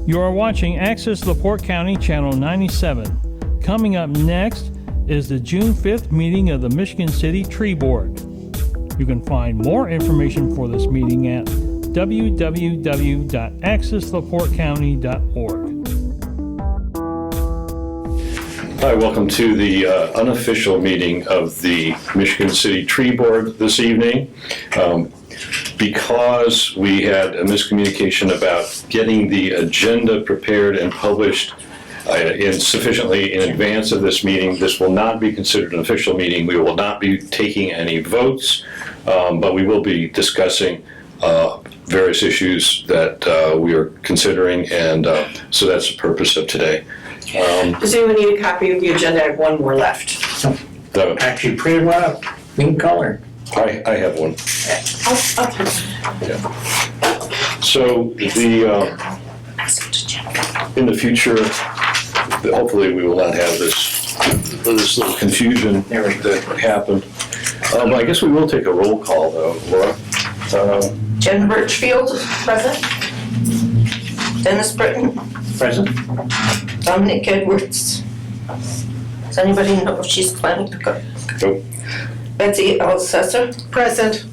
You are watching Access LaPorte County Channel 97. Coming up next is the June 5th meeting of the Michigan City Tree Board. You can find more information for this meeting at www.accesslaportecounty.org. Hi, welcome to the unofficial meeting of the Michigan City Tree Board this evening. Because we had a miscommunication about getting the agenda prepared and published sufficiently in advance of this meeting, this will not be considered an official meeting. We will not be taking any votes, but we will be discussing various issues that we are considering, and so that's the purpose of today. Does anyone need a copy of the agenda? I have one more left. Actually printed one up in color. I have one. I'll take it. Yeah. So in the future, hopefully we will not have this little confusion that happened. I guess we will take a roll call though, Laura. Jen Birchfield, present. Dennis Britton, Present. Dominic Edwards. Does anybody know if she's planning to go? Nope. Betsy Elsesser, present.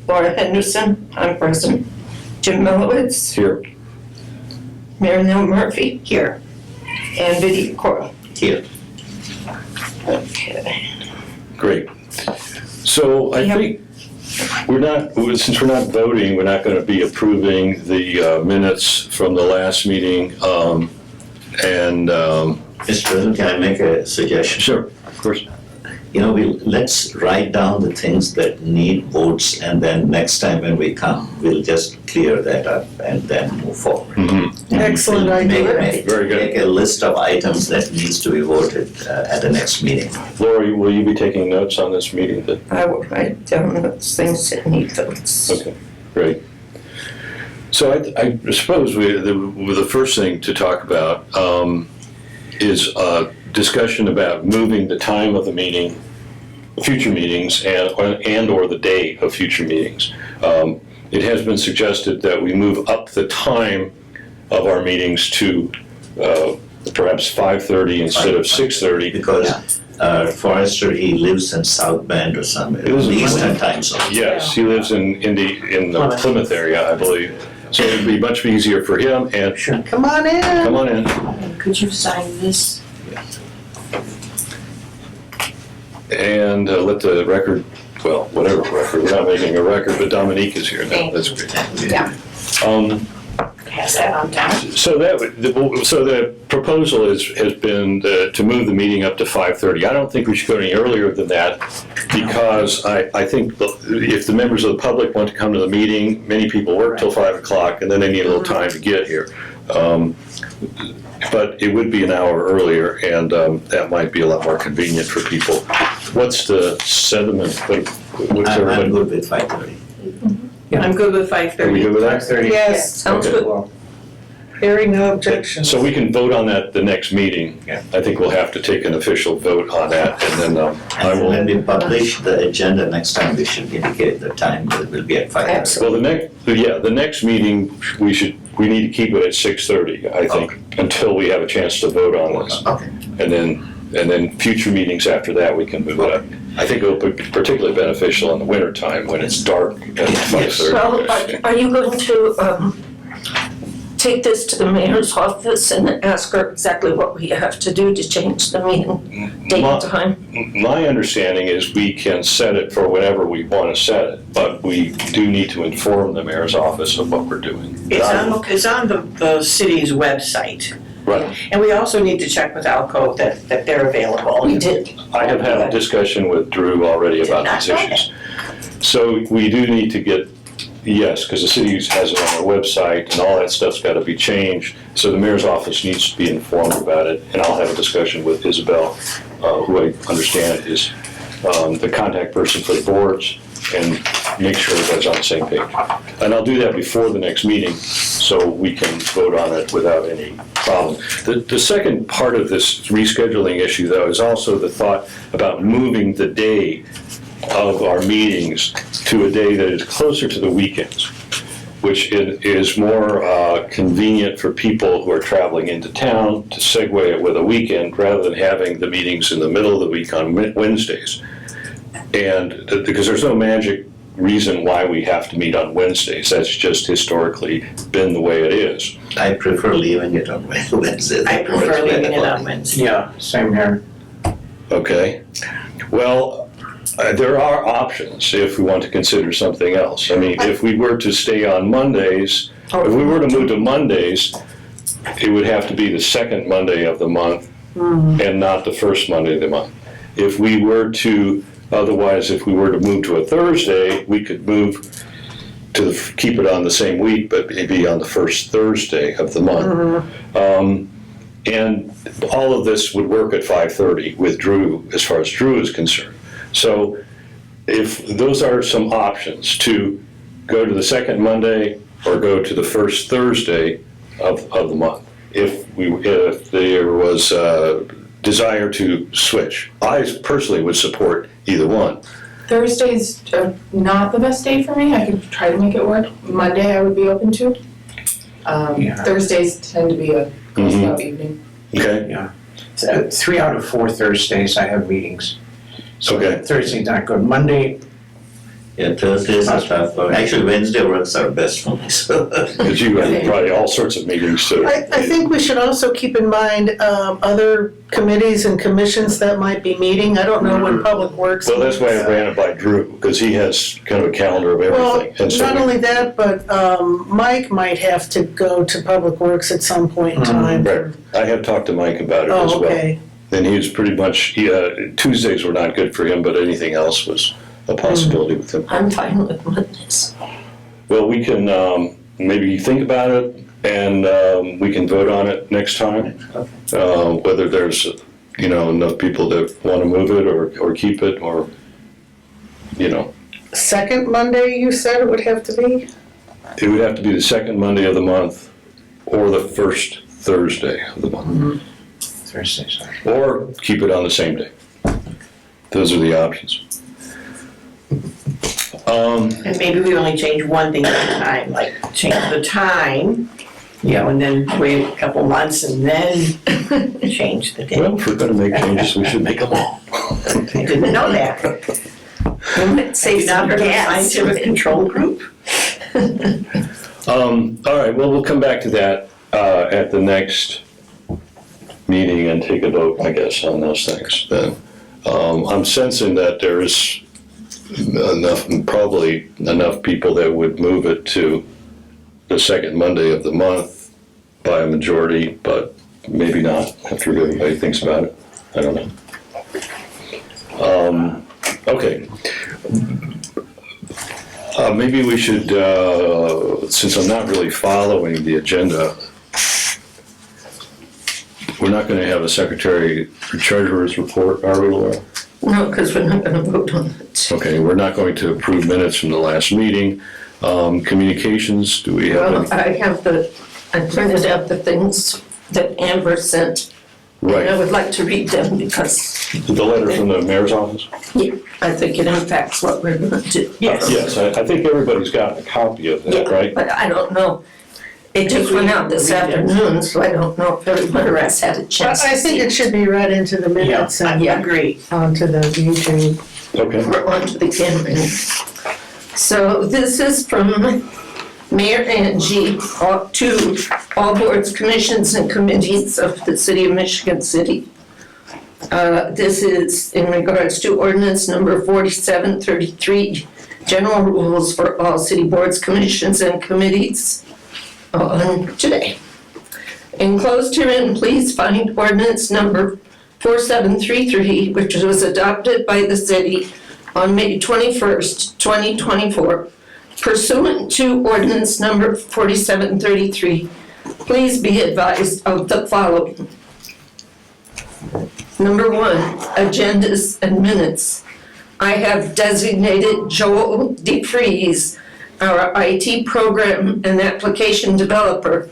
Laura Henderson, I'm present. Jim Millowitz, Here. Mary Nell Murphy, here. And Biddy Cora. Here. Okay. Great. So I think since we're not voting, we're not going to be approving the minutes from the last meeting. Mr. President, can I make a suggestion? Sure, of course. Let's write down the things that need votes, and then next time when we come, we'll just clear that up and then move forward. Mm-hmm. Excellent We'll idea. Very good. Make a list of items that needs to be voted at the next meeting. Laura, will you be taking notes on this meeting? I will write down those things that need votes. Okay, great. So I suppose the first thing to talk about is discussion about moving the time of the meeting, future meetings, and or the day of future meetings. It has been suggested that we move up the time of our meetings to perhaps 5:30 instead of 6:30. Because Forrester, he lives in South Bend or somewhere, He lives in Eastern time zone. Yes, he lives in the Plymouth area, I believe. So it'd be much easier for him. And Come on in. come on in. Could you sign this? And let the record, well, whatever record, we're not making a record, but Dominique is here now, that's great. Yeah. Pass that on down. So the proposal has been to move the meeting up to 5:30. I don't think we should go any earlier than that, because I think if the members of the public want to come to the meeting, many people work till 5 o'clock, and then they need a little time to get here. But it would be an hour earlier, and that might be a lot more convenient for people. What's the sentiment? I'm good with 5:30. I'm good with 5:30. Are we good with that? 5:30. Yes, sounds Okay. good. Hearing no objections. So we can vote on that the next meeting. Yeah. I think we'll have to take an official vote on that, and then I And will. when we publish the agenda next time, we should indicate the time that will be at 5:30. Absolutely. Well, the next meeting, we need to keep it at 6:30, I think, until we have a chance to vote on this. Okay. And then future meetings after that, we can move it up. I think it'll be particularly beneficial in the winter time when it's dark at 5:30. Well, are you going to take this to the mayor's office and ask her exactly what we have to do to change the meeting date and time? My understanding is we can set it for whenever we want to set it, but we do need to inform the mayor's office of what we're doing. It's on the city's website. Right. And we also need to check with Alco that they're available. We did. I have had a discussion with Drew already about these issues. So we do need to get, yes, because the city has it on their website, and all that stuff's got to be changed. So the mayor's office needs to be informed about it, and I'll have a discussion with Isabel, who I understand is the contact person for the boards, and make sure everybody's on the same page. And I'll do that before the next meeting, so we can vote on it without any problem. The second part of this rescheduling issue, though, is also the thought about moving the day of our meetings to a day that is closer to the weekends. which is more convenient for people who are traveling into town to segue it with a weekend rather than having the meetings in the middle of the week on Wednesdays. And because there's no magic reason why we have to meet on Wednesdays. That's just historically been the way it is. I prefer leaving it on Wednesday. I prefer leaving it on Wednesday. Yeah, same here. Okay. Well, there are options if we want to consider something else. I mean, if we were to stay on Mondays, if we were to move to Mondays, it would have to be the second Monday of the month and not the first Monday of the month. If we were to move to a Thursday, we could move to keep it on the same week, but maybe on the first Thursday of the month. And all of this would work at 5:30 with Drew, as far as Drew is concerned. So if those are some options, to go to the second Monday or go to the first Thursday of the month, if there was a desire to switch. I personally would support either one. Thursday's not the best day for me. I could try to make it work. Monday I would be open to. Yeah. Thursdays tend to be a Girl Scout evening. Okay? Yeah. So 3 out of 4 Thursdays I have meetings. So Okay. Thursday's not good. Monday, Yeah, Thursdays are tough. Actually, Wednesday works are best for me, so. Because you have probably all sorts of meetings to. I think we should also keep in mind other committees and commissions that might be meeting. I don't know when Public Works. Well, that's why I ran it by Drew, because he has kind of a calendar of Well, everything. And so not only that, but Mike might have to go to Public Works at some point in time. Right. I have talked to Mike about it as Oh, well. okay. And he was pretty much, Tuesdays were not good for him, but anything else was a possibility with him. I'm fine with Mondays. Well, we can maybe think about it, and we can vote on it next time. Whether there's, enough people that want to move it or keep it, or, Second Monday, you said it would have to be? It would have to be the second Monday of the month or the first Thursday of the month. Thursdays. Or keep it on the same day. Those are the options. And maybe we only change one thing at a time, like change the time, and then wait a couple months and then change the date. Well, if we're going to make changes, we should make them all. I didn't know that. You might say You've not some heard of the gas. scientific control group? All right, well, we'll come back to that at the next meeting and take a vote, I guess, on those things then. I'm sensing that there is probably enough people that would move it to the second Monday of the month by a majority, but maybe not after everybody thinks about it. I don't know. Okay. Maybe we should, since I'm not really following the agenda, we're not going to have a secretary or treasurer's report, are we, Laura? No, because we're not going to vote on it. Okay, we're not going to approve minutes from the last meeting. Communications, do we have Well, any? I printed out the things that Amber sent. And I Right, would like to read them because the letter from the mayor's office? I think it impacts what we're going to do. Yes, I think everybody's got a copy of that, Yeah, right? but I don't know. It just went out this afternoon, so I don't know if everybody else had a chance I to think see it should be read into the minutes and Yeah. Agree. onto the YouTube. Okay. We're onto the camera. So this is from Mayor Angie to all boards, commissions, and committees of the city of Michigan City. This is in regards to ordinance number 4733, general rules for all city boards, commissions, and committees on today. Enclosed herein, please find ordinance number 4733, which was adopted by the city on May 21st, 2024, pursuant to ordinance number 4733. Please be advised of the following. Number 1, agendas and minutes. I have designated Joel DeFries, our IT program and application developer,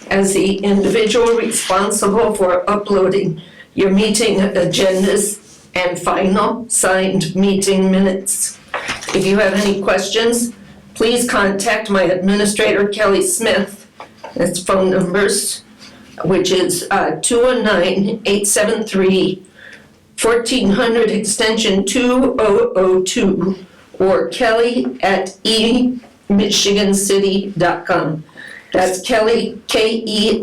as the individual responsible for uploading your meeting agendas and final signed meeting minutes. If you have any questions, please please contact my administrator, Kelly Smith. Its phone numbers, which is 219-873-1400 extension 2002, or kelly@emichigancity.com. That's Kelly, Kelley.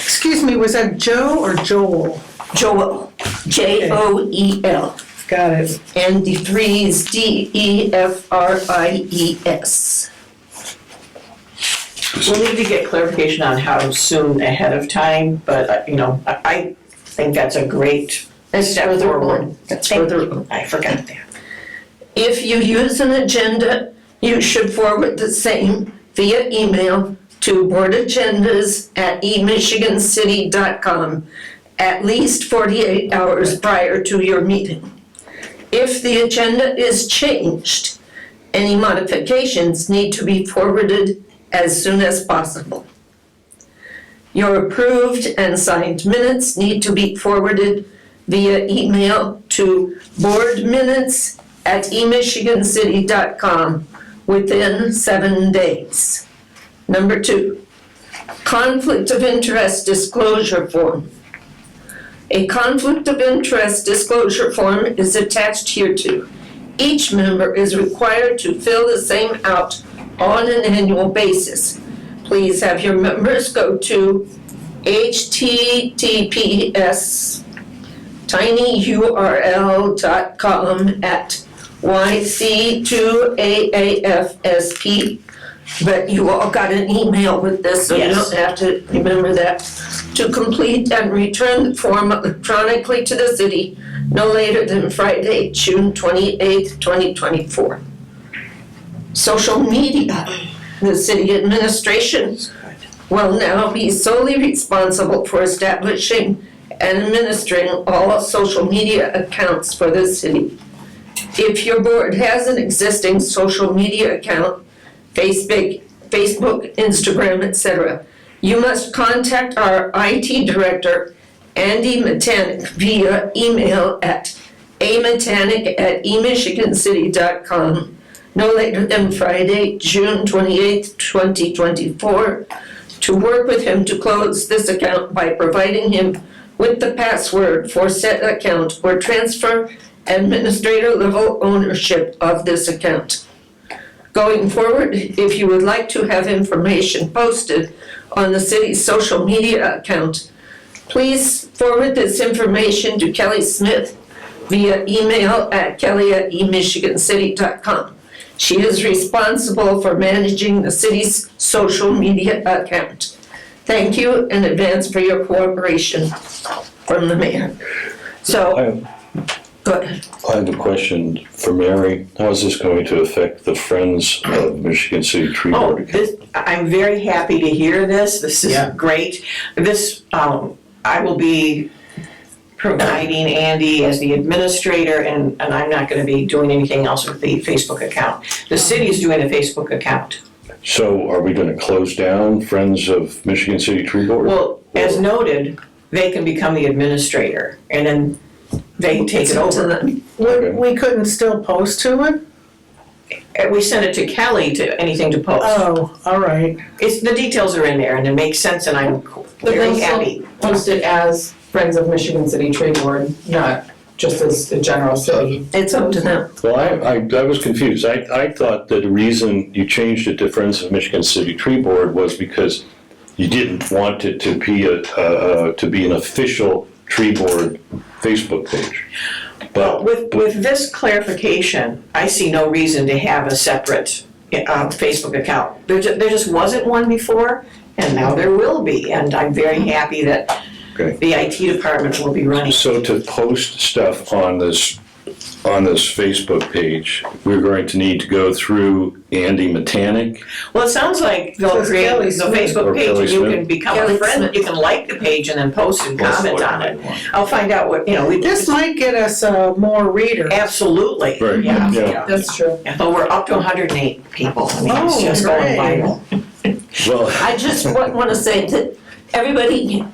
Excuse me, was that Joe or Joel? Joel, Joel. Got it. And the 3 is DEFRIES. We'll need to get clarification on how soon ahead of time, but, I think that's a great step forward. That's further. I forgot that. If you use an agenda, you should forward the same via email to boardagendas@emichigancity.com at least 48 hours prior to your meeting. If the agenda is changed, any modifications need to be forwarded as soon as possible. Your approved and signed minutes need to be forwarded via email to boardminutes@emichigancity.com within 7 days. Number 2, conflict of interest disclosure form. A conflict of interest disclosure form is attached hereto. Each member is required to fill the same out on an annual basis. Please have your members go to https://tinyurl.com/YC2AAFSP. But you all got an email with this, so you Yes. don't have to remember that. To complete and return the form electronically to the city no later than Friday, June 28th, 2024. Social media. The city administration will now be solely responsible for establishing and administering all social media accounts for the city. If your board has an existing social media account, Facebook, Instagram, etc., you must contact our IT director, Andy Matanik, via email at amatanik@emichigancity.com no later than Friday, June 28th, 2024, to work with him to close this account by providing him with the password for said account or transfer administrator level ownership of this account. Going forward, if you would like to have information posted on the city's social media account, please forward this information to Kelly Smith via email at kelly@emichigancity.com. She is responsible for managing the city's social media account. Thank you in advance for your cooperation from the mayor. So, go ahead. I have a question for Mary. How is this going to affect the Friends of Michigan City Tree Oh, Board? I'm very happy to hear this. This is Yeah. great. I will be providing Andy as the administrator, and I'm not gonna be doing anything else with the Facebook account. The city's doing a Facebook account. So are we gonna close down Friends of Michigan City Tree Board? Well, as noted, they can become the administrator, and then they take it over. We couldn't still post to it? And we send it to Kelly to anything to post. Oh, all right. The details are in there, and it makes sense, and I'm very happy. Posted as Friends of Michigan City Tree Board, not just as the general city. It's up to them. Well, I was confused. I thought that the reason you changed it to Friends of Michigan City Tree Board was because you didn't want it to be an official tree board Facebook page. But With this clarification, I see no reason to have a separate Facebook account. There just wasn't one before, and now there will be, and I'm very happy that Okay. the IT department will be running. So to post stuff on this Facebook page, we're going to need to go through Andy Matanik. Well, it sounds like they'll Says create Kelly the Smith. Facebook Or page, Kelly and you Smith. can become a Kelly friend, Smith. you can like the page and then post and comment on it. I'll find out what, This might get us more readers. absolutely, Right. yeah. Yeah. That's true. So we're up to 108 people, I mean, it's Oh, just going great. viral. Well, I just want to say that everybody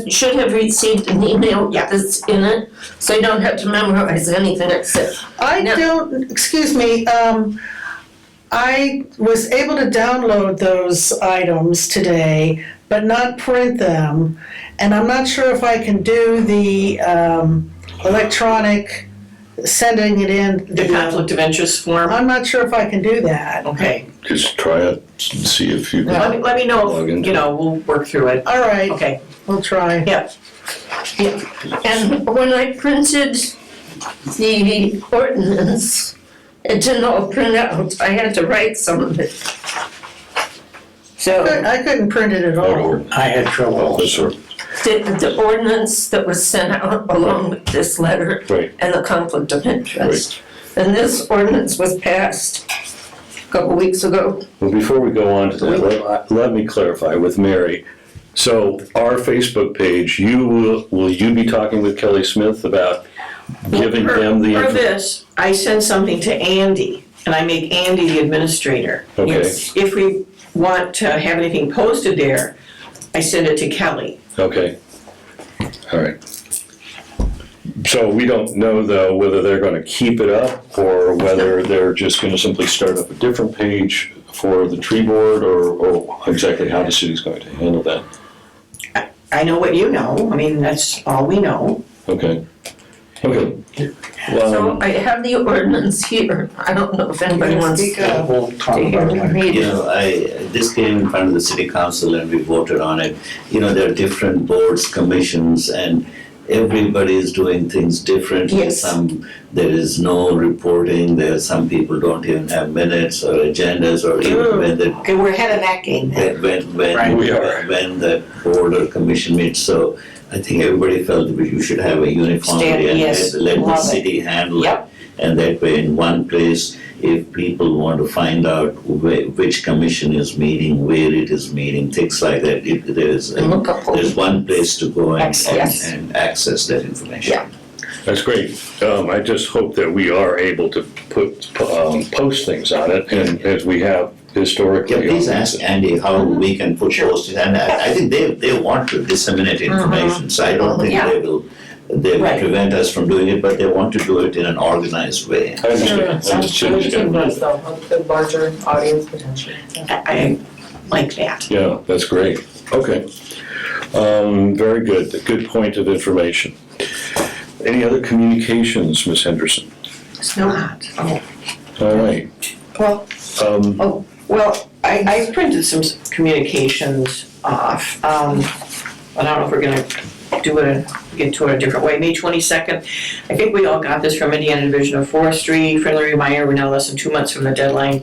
should have received an email with this in it, so you don't have to memorize anything except. I No. don't, excuse me, I was able to download those items today, but not print them. And I'm not sure if I can do the electronic sending it in. The conflict of interest form? I'm not sure if I can do that. Okay. Just try it and see if you can. Let me know, Log if, into you know, we'll work through it. All right, Okay, we'll try. yep. And when I printed the ordinance, it didn't all print out. I had to write some of it. So I couldn't print it at all. I had trouble. This or- the ordinance that was sent out along with this letter Right. and the conflict of interest. And this ordinance was passed a couple weeks ago. Well, before we go on to that, let me clarify with Mary. So our Facebook page, will you be talking with Kelly Smith about giving them the For information? this, I send something to Andy, and I make Andy the administrator. Okay. If we want to have anything posted there, I send it to Kelly. Okay. All right. So we don't know though whether they're gonna keep it up or whether they're just gonna simply start up a different page for the tree board or exactly how the city's going to handle that. I know what you know, I mean, that's all we know. Okay. Okay. So I have the ordinance here. I don't know if anybody wants to We'll talk hear about me it. read You it. know, this came in front of the city council and we voted on it. You know, there are different boards, commissions, and everybody is doing things differently. Yes. There is no reporting, some people don't even have minutes or agendas or even when the Okay, we're ahead of that game then. when We are. when the board or commission meets, so I think everybody felt that you should have a uniformity and Yes, let the love it. city handle it. Yep. And that way, in one place, if people want to find out which commission is meeting, where it is meeting, things like that, there's Look up. one place to go Yes. and access that information. Yeah. That's great. I just hope that we are able to post things on it and as we have historically. Yeah, please ask Andy how we can put posters, and I think they want to disseminate information, so I don't think Yeah. they will Right. prevent us from doing it, but they want to do it in an organized way. I understand. I Sounds understand. really good buzz though, of the larger audience potential. I like that. Yeah, that's great. Okay. Very good. A good point of information. Any other communications, Ms. Henderson? It's not. Oh. All right. Well, Um, Well, I printed some communications off, but I don't know if we're gonna get to it a different way. May 22nd, I think we all got this from Indiana Division of Forestry. Friendly reminder, we're now less than 2 months from the deadline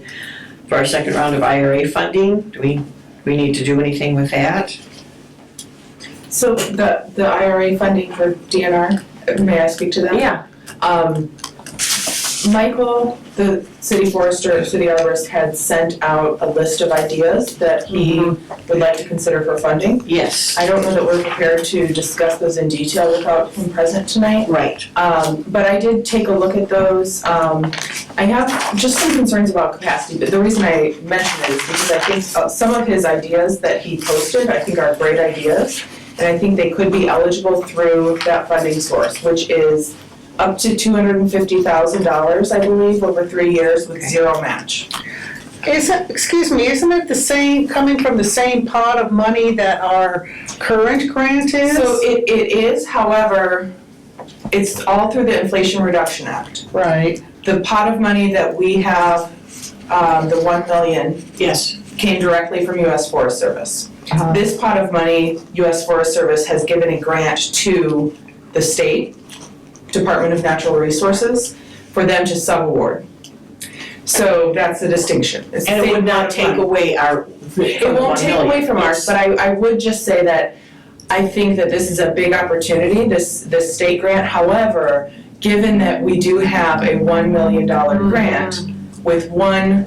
for our second round of IRA funding. Do we need to do anything with that? So the IRA funding for DNR, may I speak to that? Yeah. Michael, the city forester, city arborist, had sent out a list of ideas that he would like to consider for funding. Yes. I don't know that we're prepared to discuss those in detail without him present tonight. Right. But I did take a look at those. I have just some concerns about capacity, but the reason I mention it is because I think some of his ideas that he posted, I think are great ideas. And I think they could be eligible through that funding source, which is up to $250,000, I believe, over 3 years with zero match. Isn't it the same, coming from the same pot of money that our current grant is? So it is, however, it's all through the Inflation Reduction Act. Right. The pot of money that we have, the 1 million, Yes. came directly from US Forest Service. Uh-huh. This pot of money, US Forest Service has given a grant to the state Department of Natural Resources for them to sub-award. So that's the distinction. It's the And it same would not amount of take money. away our. It won't take away from ours, but I would just say that I think that this is a big opportunity, this state grant. However, given that we do have a $1 million grant with one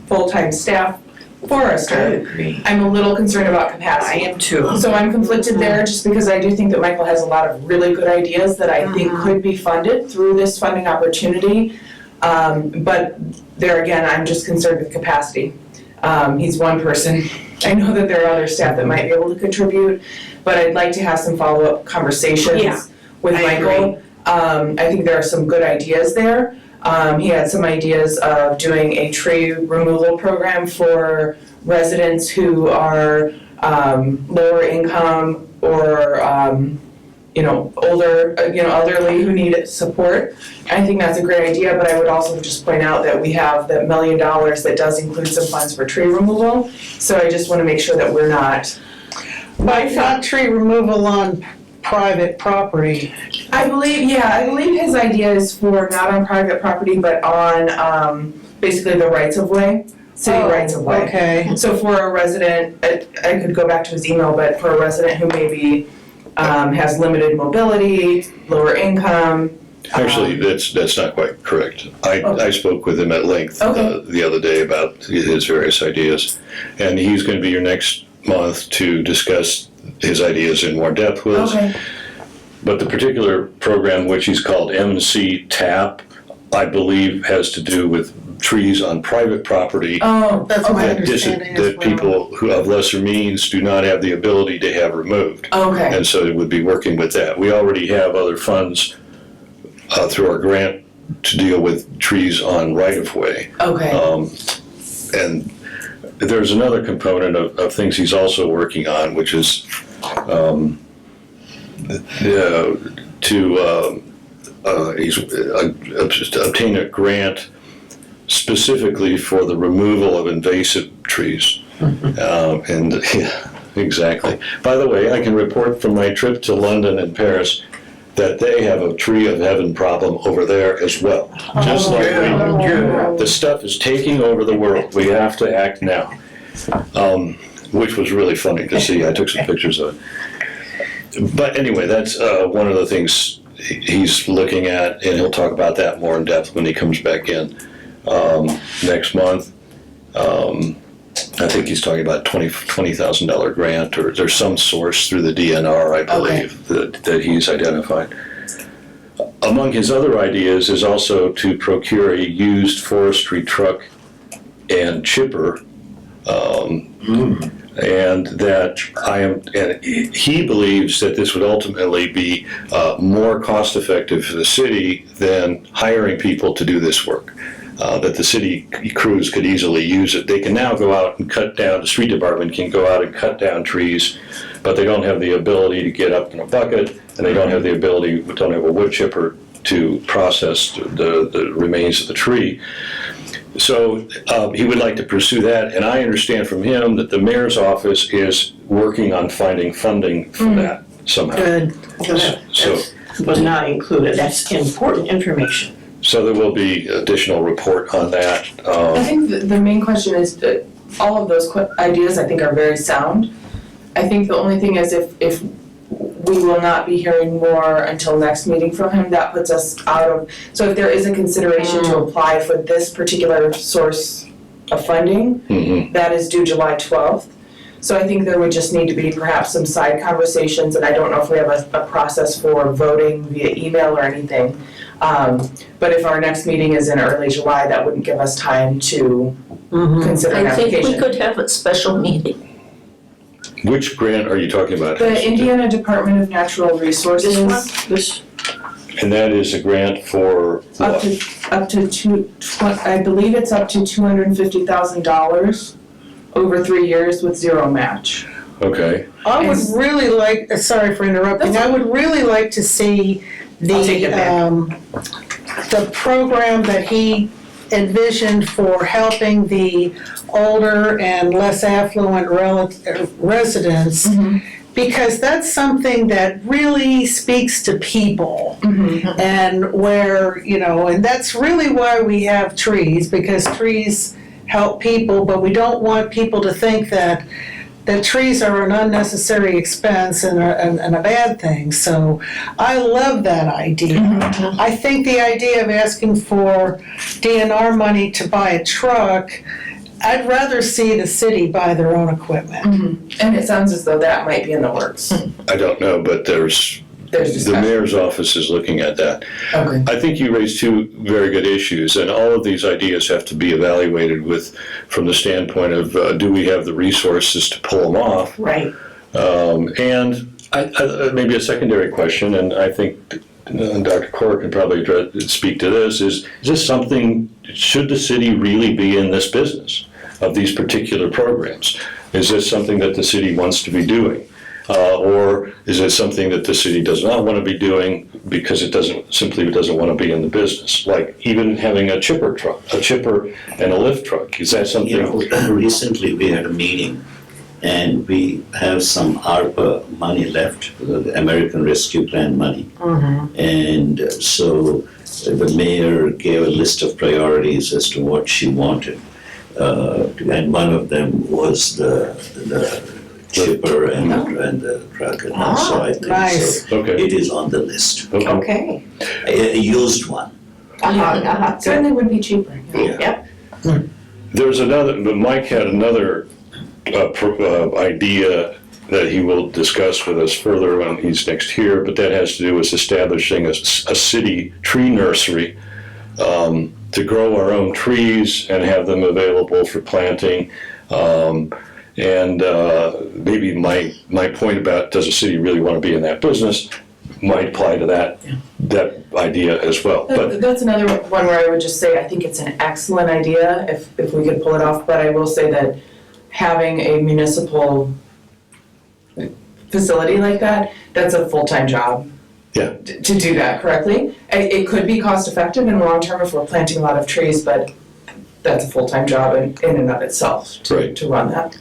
full-time staff I forester, agree. I'm a little concerned about I capacity. am too. So I'm conflicted there just because I do think that Michael has a lot of really good ideas that I think could be funded through this funding opportunity. But there again, I'm just concerned with capacity. He's one person. I know that there are other staff that might be able to contribute, but I'd like to have some follow-up conversations Yeah, with I Michael. I think there are some good ideas there. He had some ideas of doing a tree removal program for residents who are lower income or older, elderly who need support. I think that's a great idea, but I would also just point out that we have that $1 million that does include some funds for tree removal. So I just want to make sure that we're not. But not tree removal on private property. I believe his idea is for not on private property, but on basically the rights of way, city rights of way. Okay. So for a resident, I could go back to his email, but for a resident who maybe has limited mobility, lower income. Actually, that's not quite correct. I spoke with him at length the other day about his various ideas, and he's going to be here next month to discuss his ideas in more depth with us. Okay. But the particular program, which he's called MC TAP, I believe has to do with trees on private property Oh, That's my that understanding as that well. people who have lesser means do not have the ability to have removed. okay. And so it would be working with that. We already have other funds through our grant to deal with trees on right-of-way. Okay. And there's another component of things he's also working on, which is to obtain a grant specifically for the removal of invasive trees. Exactly. By the way, I can report from my trip to London and Paris that they have a tree of heaven problem over there as well. Just like we do. The stuff is taking over the world. We have to act now. Which was really funny to see. I took some pictures of it. But anyway, that's one of the things he's looking at, and he'll talk about that more in depth when he comes back in next month. I think he's talking about $20,000 grant, or there's some source through the DNR, I believe, that he's identified. Among his other ideas is also to procure a used forestry truck and chipper, and that and he believes that this would ultimately be more cost-effective for the city than hiring people to do this work. That the city crews could easily use it. They can now go out and cut down, the street department can go out and cut down trees, but they don't have the ability to get up in a bucket, and they don't have the ability, don't have a wood chipper to process the remains of the tree. So he would like to pursue that, and I understand from him that the mayor's office is working on finding funding for that somehow. Good. So, Was not included, that's important information. so there will be additional report on that. I think the main question is that all of those ideas I think are very sound. I think the only thing is if we will not be hearing more until next meeting from him, that puts us out of, so if there is a consideration to apply for this particular source of funding, that is due July 12th. So I think there would just need to be perhaps some side conversations, and I don't know if we have a process for voting via email or anything. But if our next meeting is in early July, that wouldn't give us time to consider an I think application. we could have a special meeting. Which grant are you talking about? The Indiana Department of Natural Resources. This, And that is a grant for Up what? to I believe it's up to $250,000 over 3 years with zero match. Okay. I would really like, sorry for interrupting, I would really like to see I'll take it back. the program that he envisioned for helping the older and less affluent residents, because that's something that really speaks to people. And where, and that's really why we have trees, because trees help people, but we don't want people to think that trees are an unnecessary expense and a bad thing. So I love that idea. I think the idea of asking for DNR money to buy a truck, I'd rather see the city buy their own equipment. And it sounds as though that might be in the works. I don't know, but there's the discussion. mayor's office is looking at that. Okay. I think you raised two very good issues, and all of these ideas have to be evaluated from the standpoint of do we have the resources to pull them off? right. And maybe a secondary question, and I think Dr. Corr can probably speak to this, is this something, should the city really be in this business of these particular programs? Is this something that the city wants to be doing? Or is it something that the city does not want to be doing because it simply doesn't want to be in the business? Like even having a chipper and a lift truck, is that something? You know, recently we had a meeting and we have some ARPA money left, the American Rescue Plan money. And so the mayor gave a list of priorities as to what she wanted. And one of them was the chipper and the truck. And so I think Nice. so. Okay. It is on the list. Okay. A used one. Certainly would be cheaper. Yep. There's another, but Mike had another idea that he will discuss with us further when he's next here, but that has to do with establishing a city tree nursery to grow our own trees and have them available for planting. And maybe my point about does the city really want to be in that business might apply to that idea as well. But That's another one where I would just say, I think it's an excellent idea if we could pull it off, but I will say that having a municipal facility like that, that's a full-time job. Yeah. To do that correctly. It could be cost-effective in the long term if we're planting a lot of trees, but that's a full-time job in and of itself Right. to run that.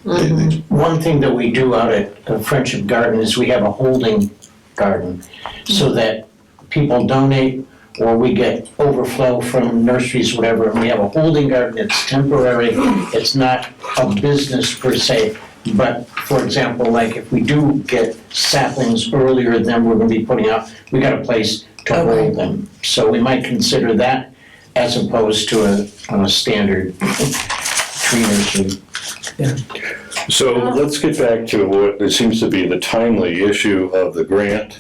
One thing that we do out at Friendship Garden is we have a holding garden so that people donate or we get overflow from nurseries, whatever, and we have a holding garden. It's temporary. It's not a business per se. But for example, like if we do get saplings earlier than we're gonna be putting out, we got a place to hold them. So we might consider that as opposed to a standard tree nursery. so let's get back to what it seems to be the timely issue of the grant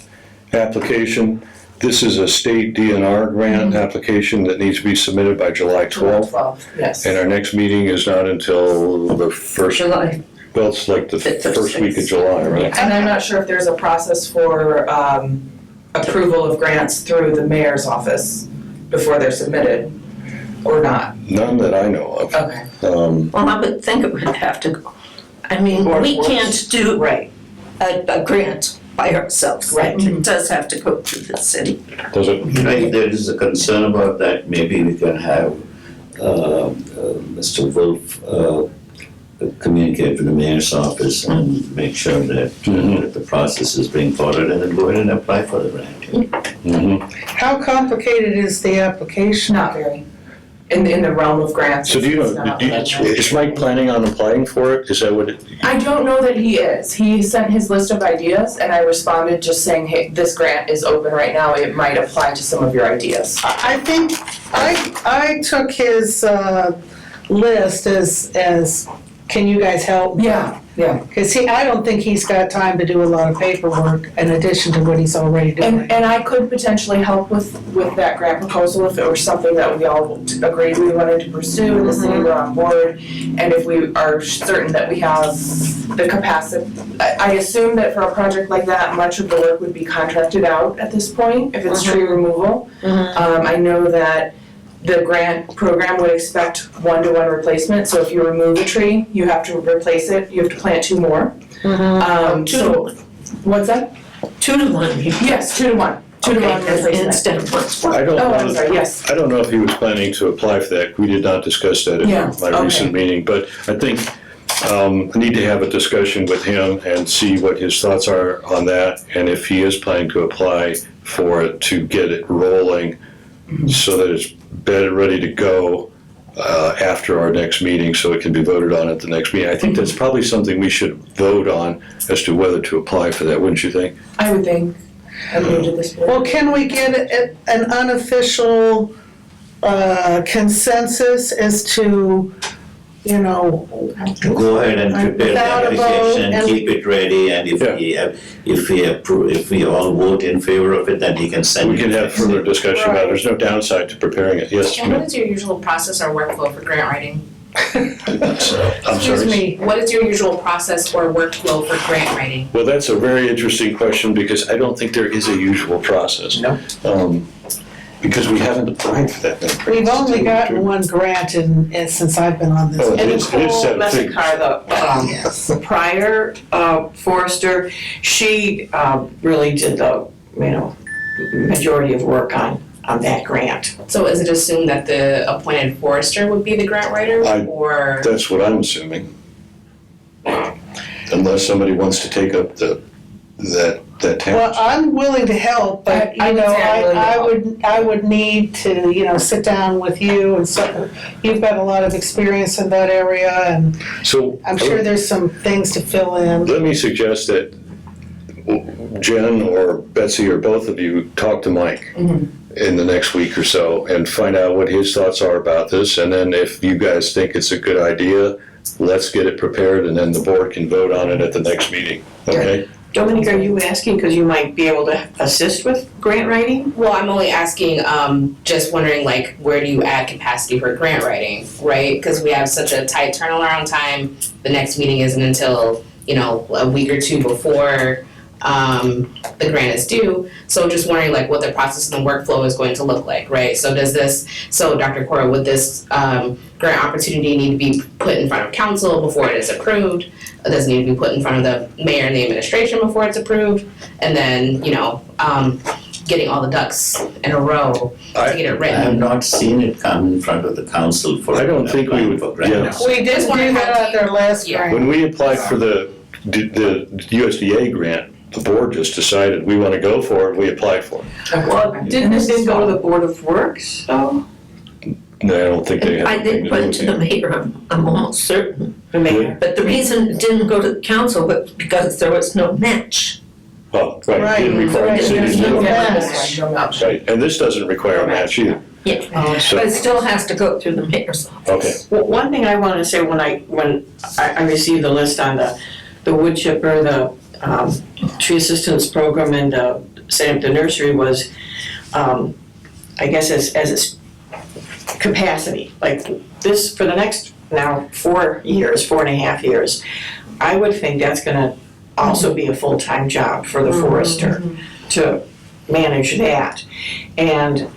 application. This is a state DNR grant application that needs to be submitted by July 12th. 12, yes. And our next meeting is not until the first, July. well, it's like the Fifth or first week of sixth. July, right? And I'm not sure if there's a process for approval of grants through the mayor's office before they're submitted, or not. None that I know of. Okay. Um, Well, I would think it would have to go. I mean, Or- we or- can't do Right. a grant by ourselves. Right. It does have to go through the city. Does it? You know, if there is a concern about that, maybe we can have Mr. Wolf communicate with the mayor's office and make sure that that the process is being followed and then go ahead and apply for the grant. Mhm. How complicated is the application? Not very. In the realm of grants. So do you it's know, not- is Mike planning on applying for it? Is that what it? I don't know that he is. He sent his list of ideas and I responded just saying, hey, this grant is open right now. It might apply to some of your ideas. I think, I took his list as, can you guys help? Yeah. Because I don't think he's got time to do a lot of paperwork in addition to what he's already doing. And I could potentially help with that grant proposal if it were something that we all agreed we wanted to pursue and the city were on board. And if we are certain that we have the capacity. I assume that for a project like that, much of the work would be contracted out at this point, if it's tree removal. I know that the grant program would expect one-to-one replacement, so if you remove a tree, you have to replace it, you have to plant two more. So, what's that? 2 to 1. Yes, 2 to 1. 2 to 1 Okay, replacement. instead of 1. I don't Oh, I'm know, sorry, yes. I don't know if he was planning to apply for that. We did not discuss that in Yeah, my recent meeting, but I think I need to have a discussion with him and see what his thoughts are on that, and if he is planning to apply for it to get it rolling so that it's ready to go after our next meeting, so it can be voted on at the next meeting. I think that's probably something we should vote on as to whether to apply for that, wouldn't you think? I would think. I'm new to this board. Well, can we get an unofficial consensus as to, you know, Go ahead and prepare the Without a vote application, and- keep it ready, and if we all vote in favor of it, then he can send it. We can have further discussion about it. There's no downside to preparing it. Yes, And what ma'am. is your usual process or workflow for grant writing? I'm Excuse sorry. me, What is your usual process or workflow for grant writing? Well, that's a very interesting question because I don't think there is a usual process. No. Because we haven't applied for that many grants. we've only gotten one grant since I've been on Oh, this. it And is Nicole set figures. Messicar, the prior forester, she really did the, majority of work on that grant. So is it assumed that the appointed forester would be the grant writer, I- or? That's what I'm assuming. Unless somebody wants to take up that Well, task. I'm willing to help, but, I you would know, say I'm willing to I would need to, sit down with you and so, you've got a lot of experience in that area and So I'm sure there's some things to fill in. let me suggest that Jen or Betsy or both of you talk to Mike in the next week or so and find out what his thoughts are about this. And then if you guys think it's a good idea, let's get it prepared and then the board can vote on it at the next meeting, okay? Dominic, are you asking because you might be able to assist with grant writing? Well, I'm only asking, just wondering, like, where do you add capacity for grant writing, right? Because we have such a tight turnaround time. The next meeting isn't until, a week or two before the grant is due. So just wondering, like, what the process and the workflow is going to look like, right? So Dr. Cora, would this grant opportunity need to be put in front of council before it is approved? Does it need to be put in front of the mayor and the administration before it's approved? And then, getting all the ducks in a row to get it I have written. not seen it come in front of the council for. I don't think we applying would- for grants. We did do that at their last Yeah. grant. When we applied for the USDA grant, the board just decided we want to go for it, we applied for it. Well, didn't this go to the Board of Works, though? No, I don't think they have I anything think to went do to with the it. mayor, I'm almost certain. The mayor? But the reason it didn't go to the council was because there was no match. Oh, right, it didn't Right, require the right, city there's to do no it. match. No match. Right, and this doesn't require a match either. Yeah, So, but it still has to go through the mayor's office. okay. Well, one thing I wanted to say when I received the list on the wood chipper, the tree assistance program and setting up the nursery was, I guess as its capacity, like this, for the next now 4.5 years, I would think that's gonna also be a full-time job for the forester to manage that. And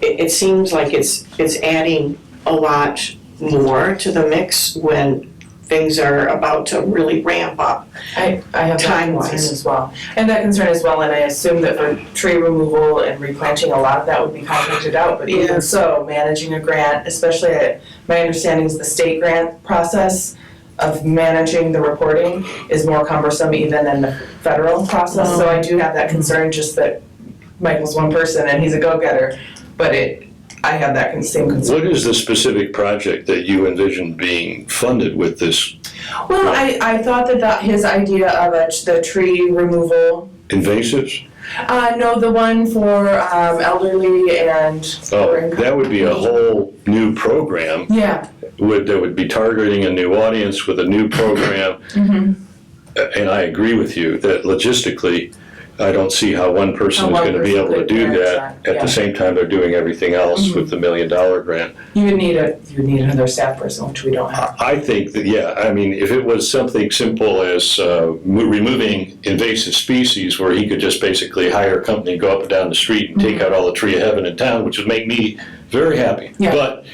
it seems like it's adding a lot more to the mix when things are about to really ramp up. I have that Time-wise. concern as well. And that concern as well, and I assume that for tree removal and replanting, a lot of that would be contracted out, but Yeah. even so, managing a grant, especially my understanding is the state grant process of managing the reporting is more cumbersome even than the federal process, so I do have that concern, just that Michael's one person and he's a go-getter, but I have that same concern. What is the specific project that you envision being funded with this Well, I thought that his idea of the tree removal, invasives? no, the one for elderly and. Oh, that would be a whole new program Yeah. that would be targeting a new audience with a new program. And I agree with you that logistically, I don't see how one person is going to be able to do that at the same time they're doing everything else with the $1 million grant. You would need another staff person, which we don't have. I think that, yeah, I mean, if it was something simple as removing invasive species where he could just basically hire a company, go up and down the street and take out all the tree of heaven in town, which would make me very happy. Yeah. But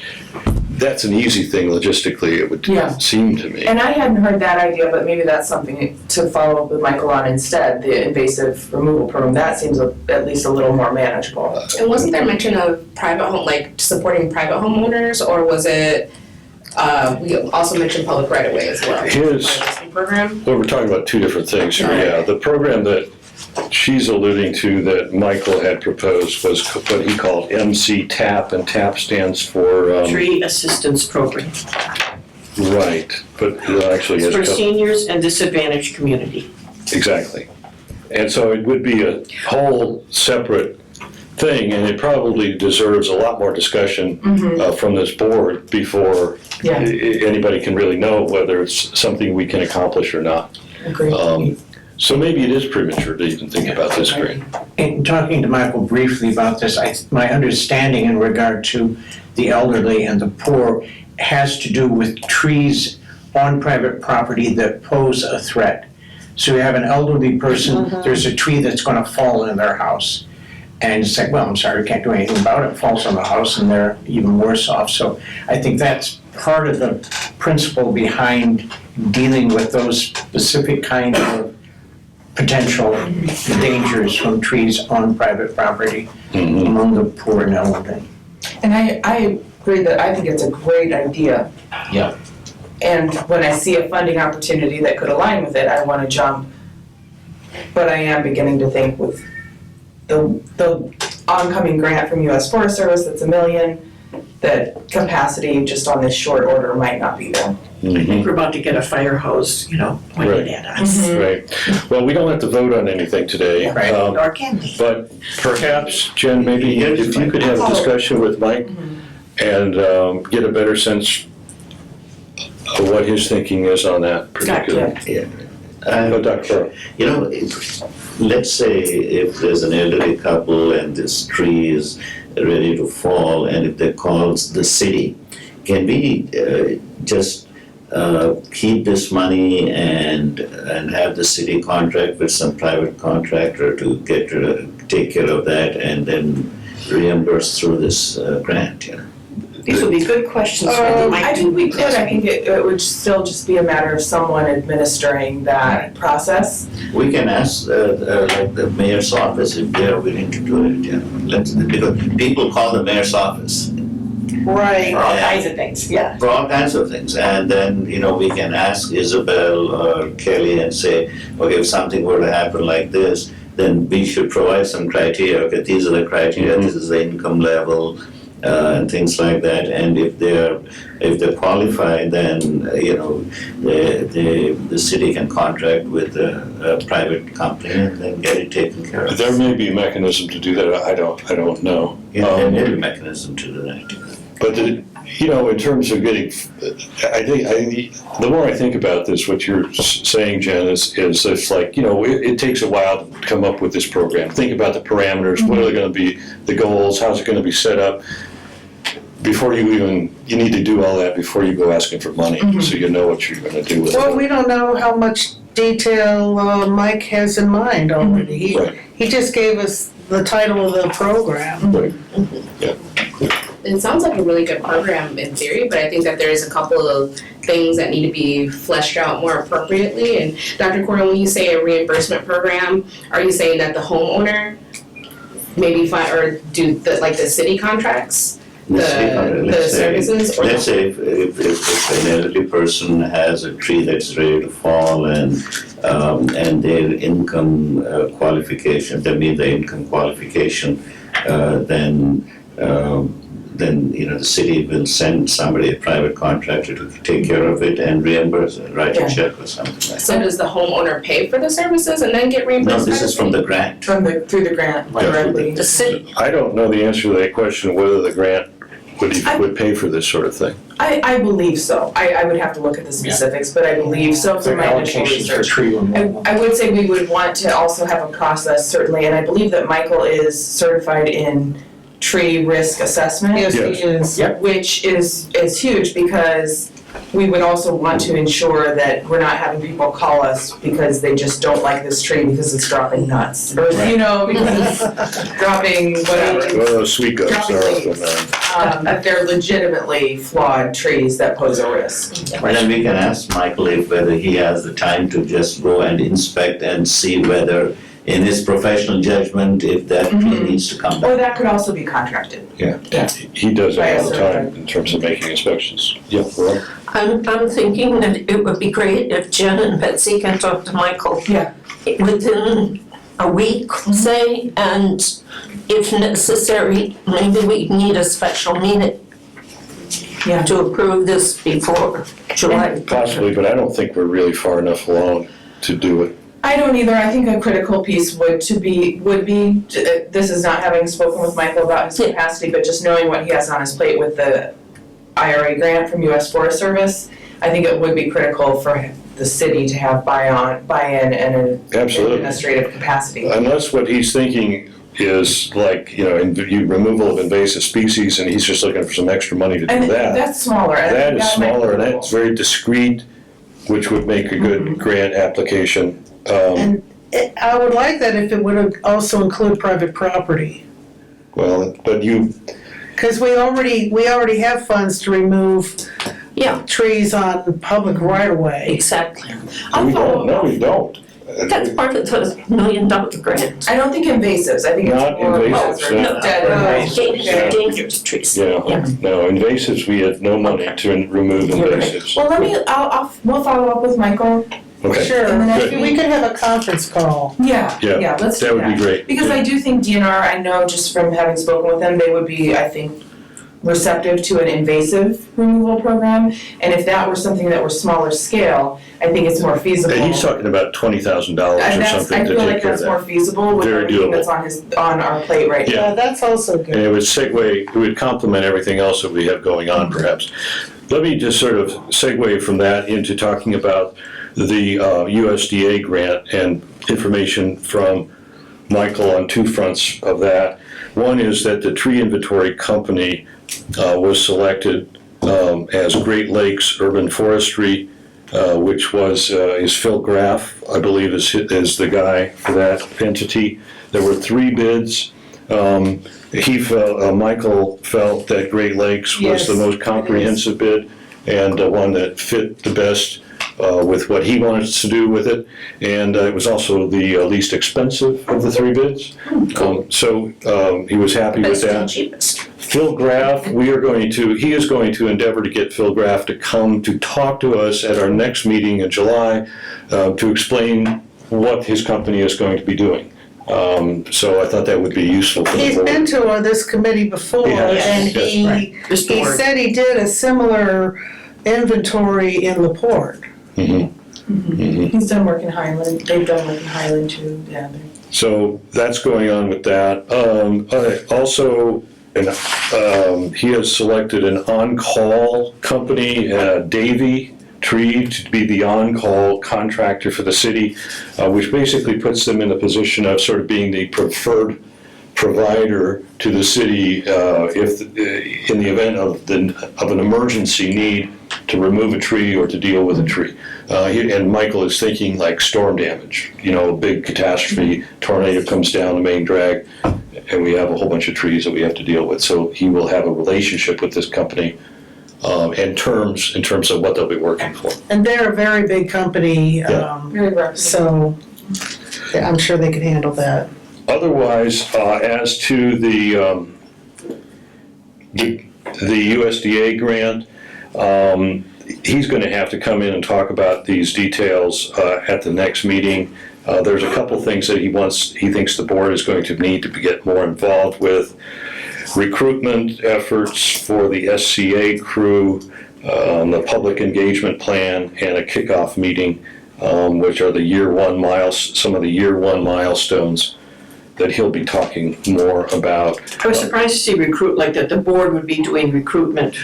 that's an easy thing logistically, it would Yeah. seem to me. And I hadn't heard that idea, but maybe that's something to follow up with Michael on instead, the invasive removal program. That seems at least a little more manageable. And wasn't there mention of private home, like supporting private homeowners, or was it, we also mentioned public right of way as well? His- Part of this new program? Well, we're talking about two different things here, yeah. The program that she's alluding to that Michael had proposed was what he called MC TAP, and TAP stands for, Tree assistance program. right, but it actually It's has. for seniors and disadvantaged community. Exactly. And so it would be a whole separate thing, and it probably deserves a lot more discussion from this board before Yeah. anybody can really know whether it's something we can accomplish or not. Agreed. So maybe it is premature to even think about this grant. In talking to Michael briefly about this, my understanding in regard to the elderly and the poor has to do with trees on private property that pose a threat. So you have an elderly person, there's a tree that's gonna fall in their house. And it's like, well, I'm sorry, we can't do anything about it, falls on the house and they're even worse off. So I think that's part of the principle behind dealing with those specific kind of potential dangers from trees on private property among the poor and elderly. And I agree that I think it's a great idea. Yeah. And when I see a funding opportunity that could align with it, I want to jump. But I am beginning to think with the oncoming grant from US Forest Service that's $1 million, that capacity just on this short order might not be there. I think we're about to get a fire hose, pointed at us. Right. Well, we don't have to vote on anything today. Right. Nor can we. But perhaps, Jen, maybe if you could have a discussion with Mike and get a better sense of what his thinking is on that particular. Yeah. Dr. Let's say if there's an elderly couple and this tree is ready to fall, and if they call the city, can we just keep this money and have the city contract with some private contractor to take care of that and then reimburse through this grant? These would be good questions for the Mike. I think we could. I think it would still just be a matter of someone administering that process. We can ask like the mayor's office if they're willing to do it. Because people call the mayor's office Right. For all kinds of things, yeah. for all kinds of things. And then, we can ask Isabel or Kelly and say, okay, if something were to happen like this, then we should provide some criteria. Okay, these are the criteria, this is the income level, and things like that. And if they qualify, then the city can contract with a private company and then get it taken care of. There may be a mechanism to do that. I don't know. There may be a mechanism to do that. But in terms of getting, I think the more I think about this, what you're saying, Jen, is it's like it takes a while to come up with this program. Think about the parameters. What are they going to be? The goals? How's it going to be set up? Before you need to do all that before you go asking for money, so you know what you're going to do with Well, it. we don't know how much detail Mike has in mind already. Right. He just gave us the title of the program. Right. It sounds like a really good program in theory, but I think that there's a couple of things that need to be fleshed out more appropriately. And Dr. Cordon, when you say a reimbursement program, are you saying that the homeowner maybe or do the city contracts? The services? Or Let's say if an elderly person has a tree that's ready to fall and their income qualification, they meet the income qualification, then the city will send somebody, a private contractor, to take care of it and reimburse it, write a check or something like that. So does the homeowner pay for the services and then get No, reimbursed? this is from the grant. Through the grant directly. The city, I don't know the answer to that question, whether the grant would pay for this sort of thing. I believe so. I would have to look at the specifics, but I believe so The from my initial allocations for research. tree removal. I would say we would want to also have a process, certainly, and I believe that Michael is certified in tree risk assessment. Yes, he Yes. is. Yep. Which is huge because we would also want to ensure that we're not having people call us because they just don't like this tree because it's dropping nuts. Or, Right. because it's dropping whatever. Well, those sweet gums Dropping are leaves. often, That they're legitimately flawed trees that pose a risk. And then we can ask Michael whether he has the time to just go and inspect and see whether, in his professional judgment, if that tree needs to come Or back. that could also be contracted. he does that all the time in terms of making inspections. Yeah, right. I'm thinking that it would be great if Jen and Betsy can talk to Michael. Yeah. Within a week, say, and if necessary, maybe we need a special meeting Yeah. to approve this before July. Possibly, but I don't think we're really far enough along to do it. I don't either. I think a critical piece would be, this is not having spoken with Michael about his capacity, but just knowing what he has on his plate with the IRA grant from US Forest Service. I think it would be critical for the city to have buy-in and an Absolutely. administrative capacity. Unless what he's thinking is like, removal of invasive species, and he's just looking for some extra money to do And that. that's smaller. I That think is might be smaller, and doable. that's very discreet, which would make a good grant application. And I would like that if it would also include private property. Well, but you, Because we already have funds to remove Yeah, trees on public right of way. exactly. we don't, no, we don't. That's part of the $1 million grant. I don't think invasives, I think it's Not more invasives, hazard, no. dead and Dangerous trees. Yeah, no, invasives, we had no money to remove invasives. Well, we'll follow up with Michael. Okay, Sure, And then Good. we could have a conference call. Yeah, Yeah, let's do that would be great. Because I do think DNR, I know just from having spoken with them, they would be, I think, receptive to an invasive removal program. And if that were something that were smaller scale, I think it's more feasible. And he's talking about $20,000 or And something I to feel take like care of that's more that. feasible with Very everything doable. that's on our plate right now. Yeah. Yeah, that's also And good. it would complement everything else that we have going on perhaps. Let me just sort of segue from that into talking about the USDA grant and information from Michael on two fronts of that. One is that the tree inventory company was selected as Great Lakes Urban Forestry, which is Phil Graff, I believe is the guy for that entity. There were 3 bids. Michael felt that Great Lakes was the Yes, most comprehensive bid and one that fit the best with what he wanted to do with it. And it was also the least expensive of the 3 bids. So he was happy with Best and that. cheapest. Phil Graff, he is going to endeavor to get Phil Graff to come to talk to us at our next meeting in July to explain what his company is going to be doing. So I thought that would be useful for the He's board. been to this committee before, He has, and yes, he said he did a similar inventory in LaPorte. He's done work in Highland, they've done work in Highland too, yeah. So that's going on with that. Also, he has selected an on-call company, Davy Tree, to be the on-call contractor for the city, which basically puts them in a position of sort of being the preferred provider to the city if in the event of an emergency need to remove a tree or to deal with a tree. And Michael is thinking like storm damage, a big catastrophe, tornado comes down the main drag, and we have a whole bunch of trees that we have to deal with. So he will have a relationship with this company and terms in terms of what they'll be working for. And they're a very big company, Very reputable. so yeah, I'm sure they can handle that. Otherwise, as to the USDA grant, he's going to have to come in and talk about these details at the next meeting. There's a couple things that he thinks the board is going to need to get more involved with. Recruitment efforts for the SCA crew, the public engagement plan, and a kickoff meeting, which are some of the year one milestones that he'll be talking more about. I was surprised to see that the board would be doing recruitment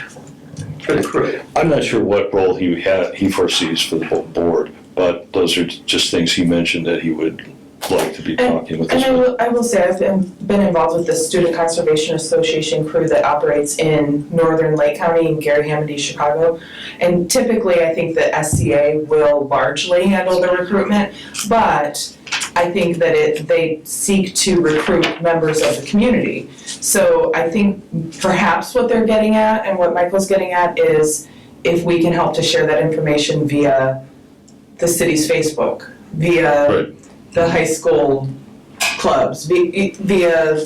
for the crew. I'm not sure what role he foresees for the board, but those are just things he mentioned that he would like to be talking with us. And I will say, I've been involved with the Student Conservation Association crew that operates in northern Lake County in Gary Hamady, Chicago. And typically, I think the SCA will largely handle the recruitment, but I think that they seek to recruit members of the community. So I think perhaps what they're getting at and what Michael's getting at is if we can help to share that information via the city's Facebook, via Right. the high school clubs, via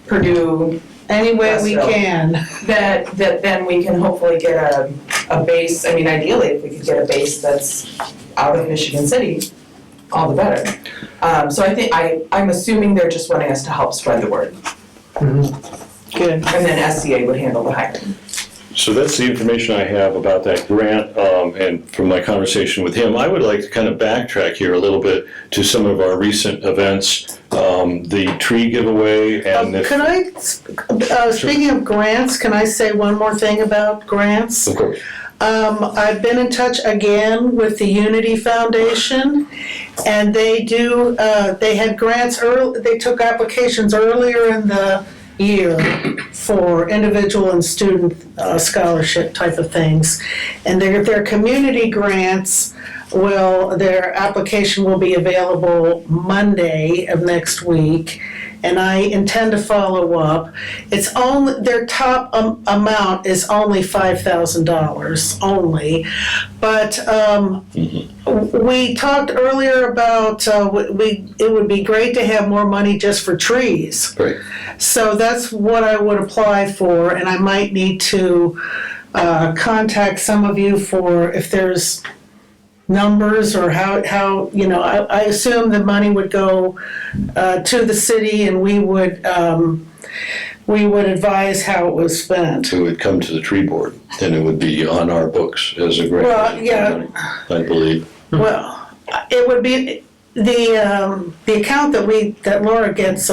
Purdue, Any way we Westville. can. that then we can hopefully get a base, I mean, ideally, if we could get a base that's out of Michigan City, all the better. So I think, I'm assuming they're just wanting us to help spread the word, Good. and then SCA would handle the hiring. So that's the information I have about that grant, and from my conversation with him. I would like to kind of backtrack here a little bit to some of our recent events, the tree giveaway and the. Can I, speaking of grants, can I say one more thing about grants? Of course. I've been in touch again with the Unity Foundation, and they do, they had grants they took applications earlier in the year for individual and student scholarship type of things. And their community grants their application will be available Monday of next week, and I intend to follow up. It's only, their top amount is only $5,000 only, but we talked earlier about it would be great to have more money just for trees. Right. So that's what I would apply for, and I might need to contact some of you for if there's numbers or how I assume the money would go to the city, and we would advise how it was spent. It would come to the tree board, and it would be on our books as a grant. Well, yeah. I believe. Well, it would be the account that Laura gets.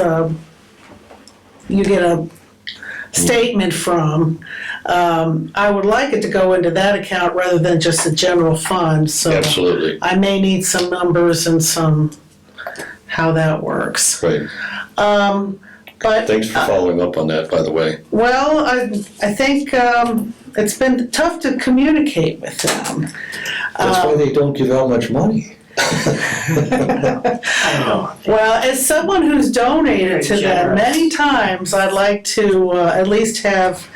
You get a statement from. I would like it to go into that account rather than just the general fund. So Absolutely. I may need some numbers and some how that works. Right. But Thanks for following up on that, by the way. well, I think it's been tough to communicate with them. That's why they don't give out much money. Well, as someone who's donated to them many times, I'd like to at least have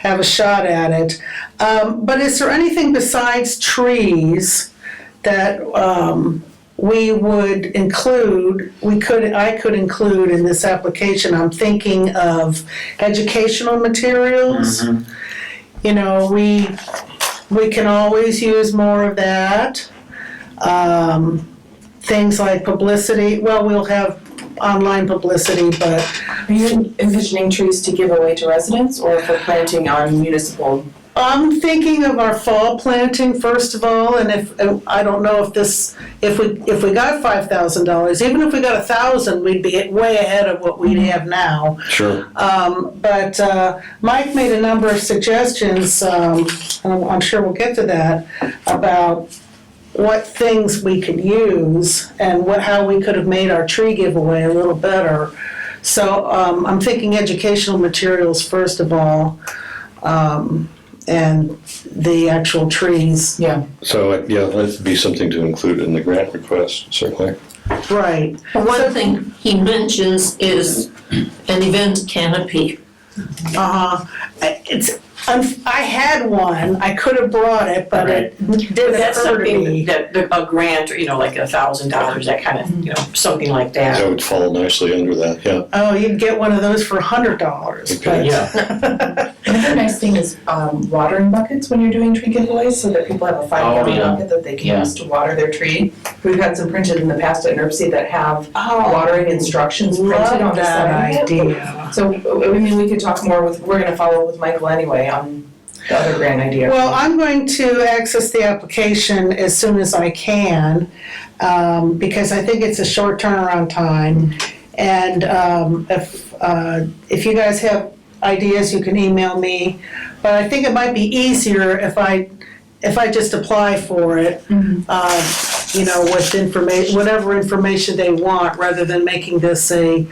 a shot at it. But is there anything besides trees that we would include, I could include in this application? I'm thinking of educational materials. You know, we can always use more of that. Things like publicity, well, we'll have online publicity, but Are you envisioning trees to give away to residents or for planting on municipal? I'm thinking of our fall planting first of all, and I don't know if we got $5,000, even if we got 1,000, we'd be way ahead of what we have now. Sure. But Mike made a number of suggestions, and I'm sure we'll get to that, about what things we could use and how we could have made our tree giveaway a little better. So I'm thinking educational materials first of all, and the actual trees. Yeah. So, yeah, that'd be something to include in the grant request, certainly. Right. One thing he mentions is an event canopy. I had one, I could have brought it, but it didn't That's occur to something me. that, a grant, or, like $1,000, that kind of, something like that. That would fall nicely under that, yeah. Oh, you'd get one of those for $100. Okay. Yeah. Another nice thing is watering buckets when you're doing tree giveaways, so that people have a 5-gallon yeah. bucket that they can Yeah. use to water their tree. We've had some printed in the past at NERC that have watering instructions printed on the side. That idea. So, I mean, we could talk more we're gonna follow up with Michael anyway on the other grant idea. Well, I'm going to access the application as soon as I can, because I think it's a short turnaround time. And if you guys have ideas, you can email me. But I think it might be easier if I just apply for it, with whatever information they want, rather than making this a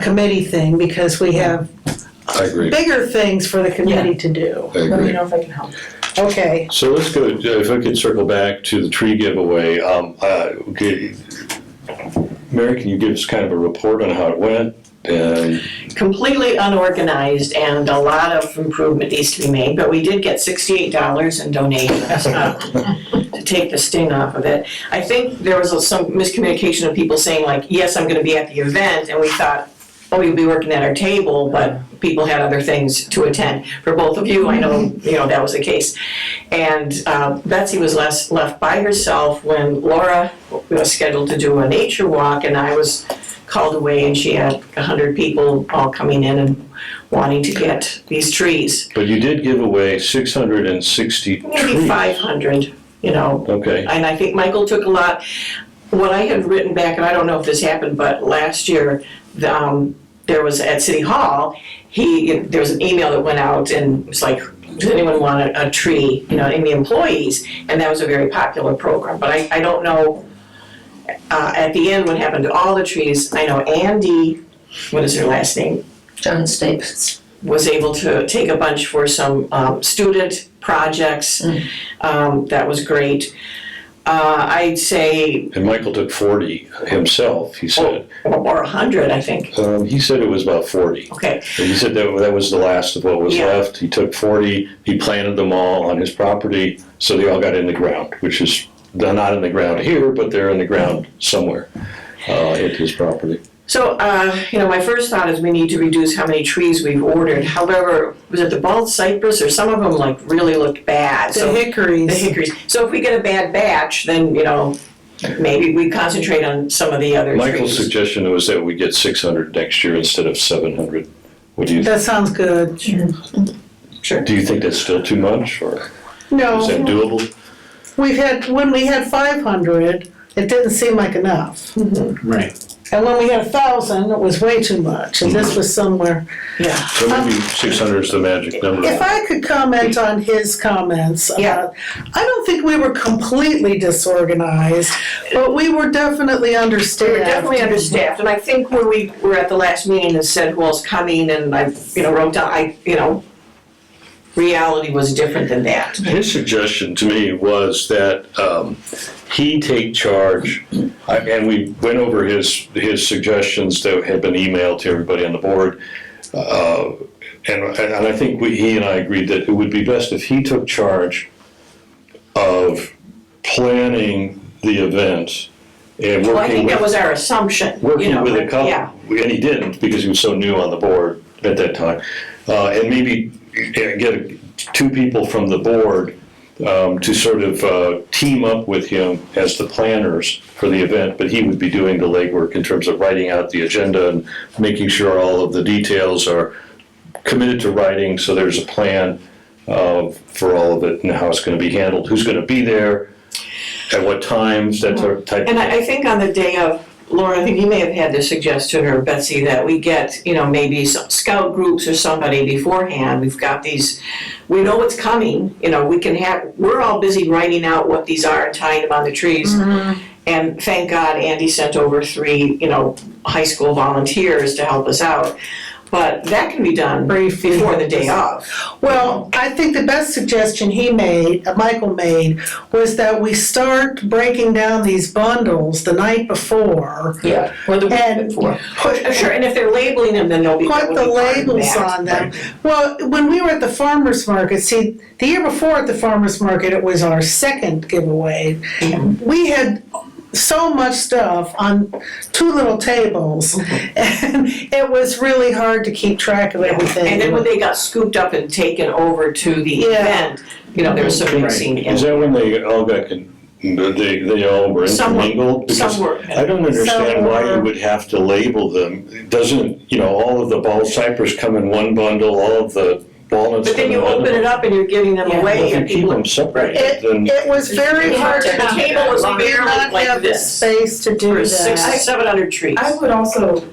committee thing, because we have I agree. bigger things for the committee to do. I Let me agree. know if I can help. Okay. So let's go, if I could circle back to the tree giveaway. Okay. Mary, can you give us kind of a report on how it went? And Completely unorganized, and a lot of improvement needs to be made, but we did get $68 in donations to take the sting off of it. I think there was some miscommunication of people saying like, yes, I'm gonna be at the event, and we thought, oh, you'll be working at our table, but people had other things to attend. For both of you, I know, that was the case. And Betsy was left by herself when Laura was scheduled to do a nature walk, and I was called away, and she had 100 people all coming in and wanting to get these trees. but you did give away 660 Maybe trees. 500, Okay. And I think Michael took a lot. What I had written back, and I don't know if this happened, but last year, there was at City Hall, there was an email that went out, and it was like, does anyone want a tree, you know, in the employees? And that was a very popular program, but I don't know, at the end what happened to all the trees. I know Andy, what is her last name? John Staples. Was able to take a bunch for some student projects. That was great. I'd say, And Michael took 40 himself, he said. or 100, I think. He said it was about 40. Okay, And he said that was the last of what was Yeah. left. He took 40, he planted them all on his property, so they all got in the ground, which is, they're not in the ground here, but they're in the ground somewhere at his property. so, you know, my first thought is we need to reduce how many trees we've ordered. However, was it the bald cypress, or some of them like really looked bad? The So- hickories. The hickories. So if we get a bad batch, then, you know, maybe we concentrate on some of the other trees. Michael's suggestion was that we get 600 next year instead of 700. What do you, That sounds good. Sure. do you think that's still too much, or is No, that doable? when we had 500, it didn't seem like enough. Right. And when we had 1,000, it was way too much, and this was somewhere. Yeah. So maybe 600 is the magic number. If I could comment on his comments, Yeah. I don't think we were completely disorganized, but we were definitely We understaffed. were definitely understaffed, and I think when we were at the last meeting and said who all's coming, and I, you know, wrote down, reality was different than that. His suggestion to me was that he take charge, and we went over his suggestions that had been emailed to everybody on the board, and I think he and I agreed that it would be best if he took charge of planning the event and Well, I working think that with, was our assumption, you working know, with a couple, yeah. and he didn't because he was so new on the board at that time, and maybe get two people from the board to sort of team up with him as the planners for the event, but he would be doing the legwork in terms of writing out the agenda and making sure all of the details are committed to writing, so there's a plan for all of it and how it's going to be handled, who's going to be there, at what times, that type of thing. And I think on the day of, Laura, I think you may have had the suggestion, or Betsy, that we get, you know, maybe some scout groups or somebody beforehand. We've got these, we know what's coming, you know, we're all busy writing out what these are and tying them on the trees. And thank God Andy sent over 3, you know, high school volunteers to help us out. But that can be done before the day of. Well, I think the best suggestion Michael made, was that we start breaking down these bundles the night before. Yeah. Or the week And before. Sure, and if they're labeling them, then they'll be. Put the labels on them. Well, when we were at the farmer's market, see, the year before at the farmer's market, it was our second giveaway. We had so much stuff on 2 little tables, and it was really hard to keep track of everything. And then when they got scooped up and taken over to the Yeah. event, you know, there was some mixing. Is that when they all got, they all were Some were- intermingled? Because some were. I don't understand Some why were. you would have to label them. Doesn't, all of the bald cypress come in one bundle, all of the walnuts But come then in you another open it up and you're giving them Yeah. Well, away if you and keep people. them separated, then. It was very hard to. The table was We did barely not like have the this. space to do For 600, that. 700 trees. I would also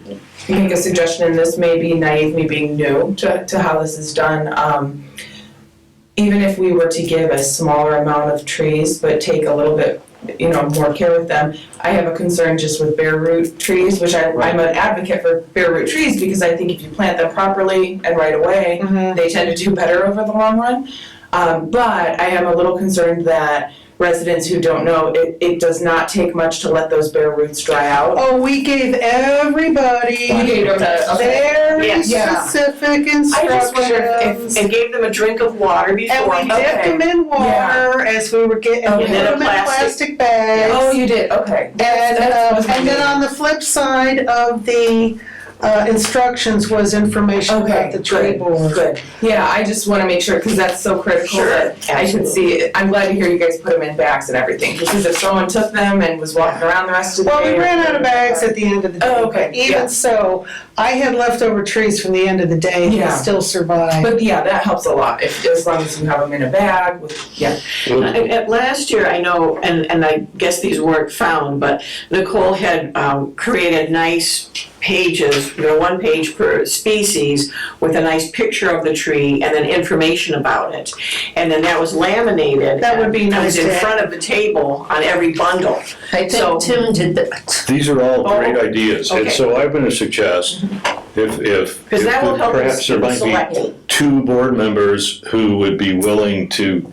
make a suggestion, and this may be naive, me being new to how this is done. Even if we were to give a smaller amount of trees, but take a little bit, more care with them. I have a concern just with bare root trees, which I'm an advocate for bare root trees, because I think if you plant them properly and right away, they tend to do better over the long run. But I am a little concerned that residents who don't know, it does not take much to let those bare roots dry out. Oh, we gave everybody very Yes. Yeah. specific I just wonder instructions. And gave them a drink of water And before. we dipped them in water as we were getting, and Okay. put them in plastic bags. Oh, you did, okay. And then on the flip side of the instructions was information about the tree board. Good. Yeah, I just want to make sure, because that's so critical Sure, that I can absolutely. see it. I'm glad to hear you guys put them in bags and everything, because if someone took them and was walking around the rest of the Well, day. we ran out of bags at the end of the day. Oh, okay, But even so, I had leftover trees from the end of the day and they Yeah. still survived. But yeah, that helps a lot, as long as you have them in a bag with, yeah. At last year, I know, and I guess these weren't found, but Nicole had created nice pages, one page per species with a nice picture of the tree and then information about it. And then that was laminated. That would be and nice It was to in front of the table on every bundle. I So- think Tim did that. These are all great Oh, ideas, and okay. so I'm gonna suggest if Because that will help us perhaps there do the might selecting. be 2 board members who would be willing to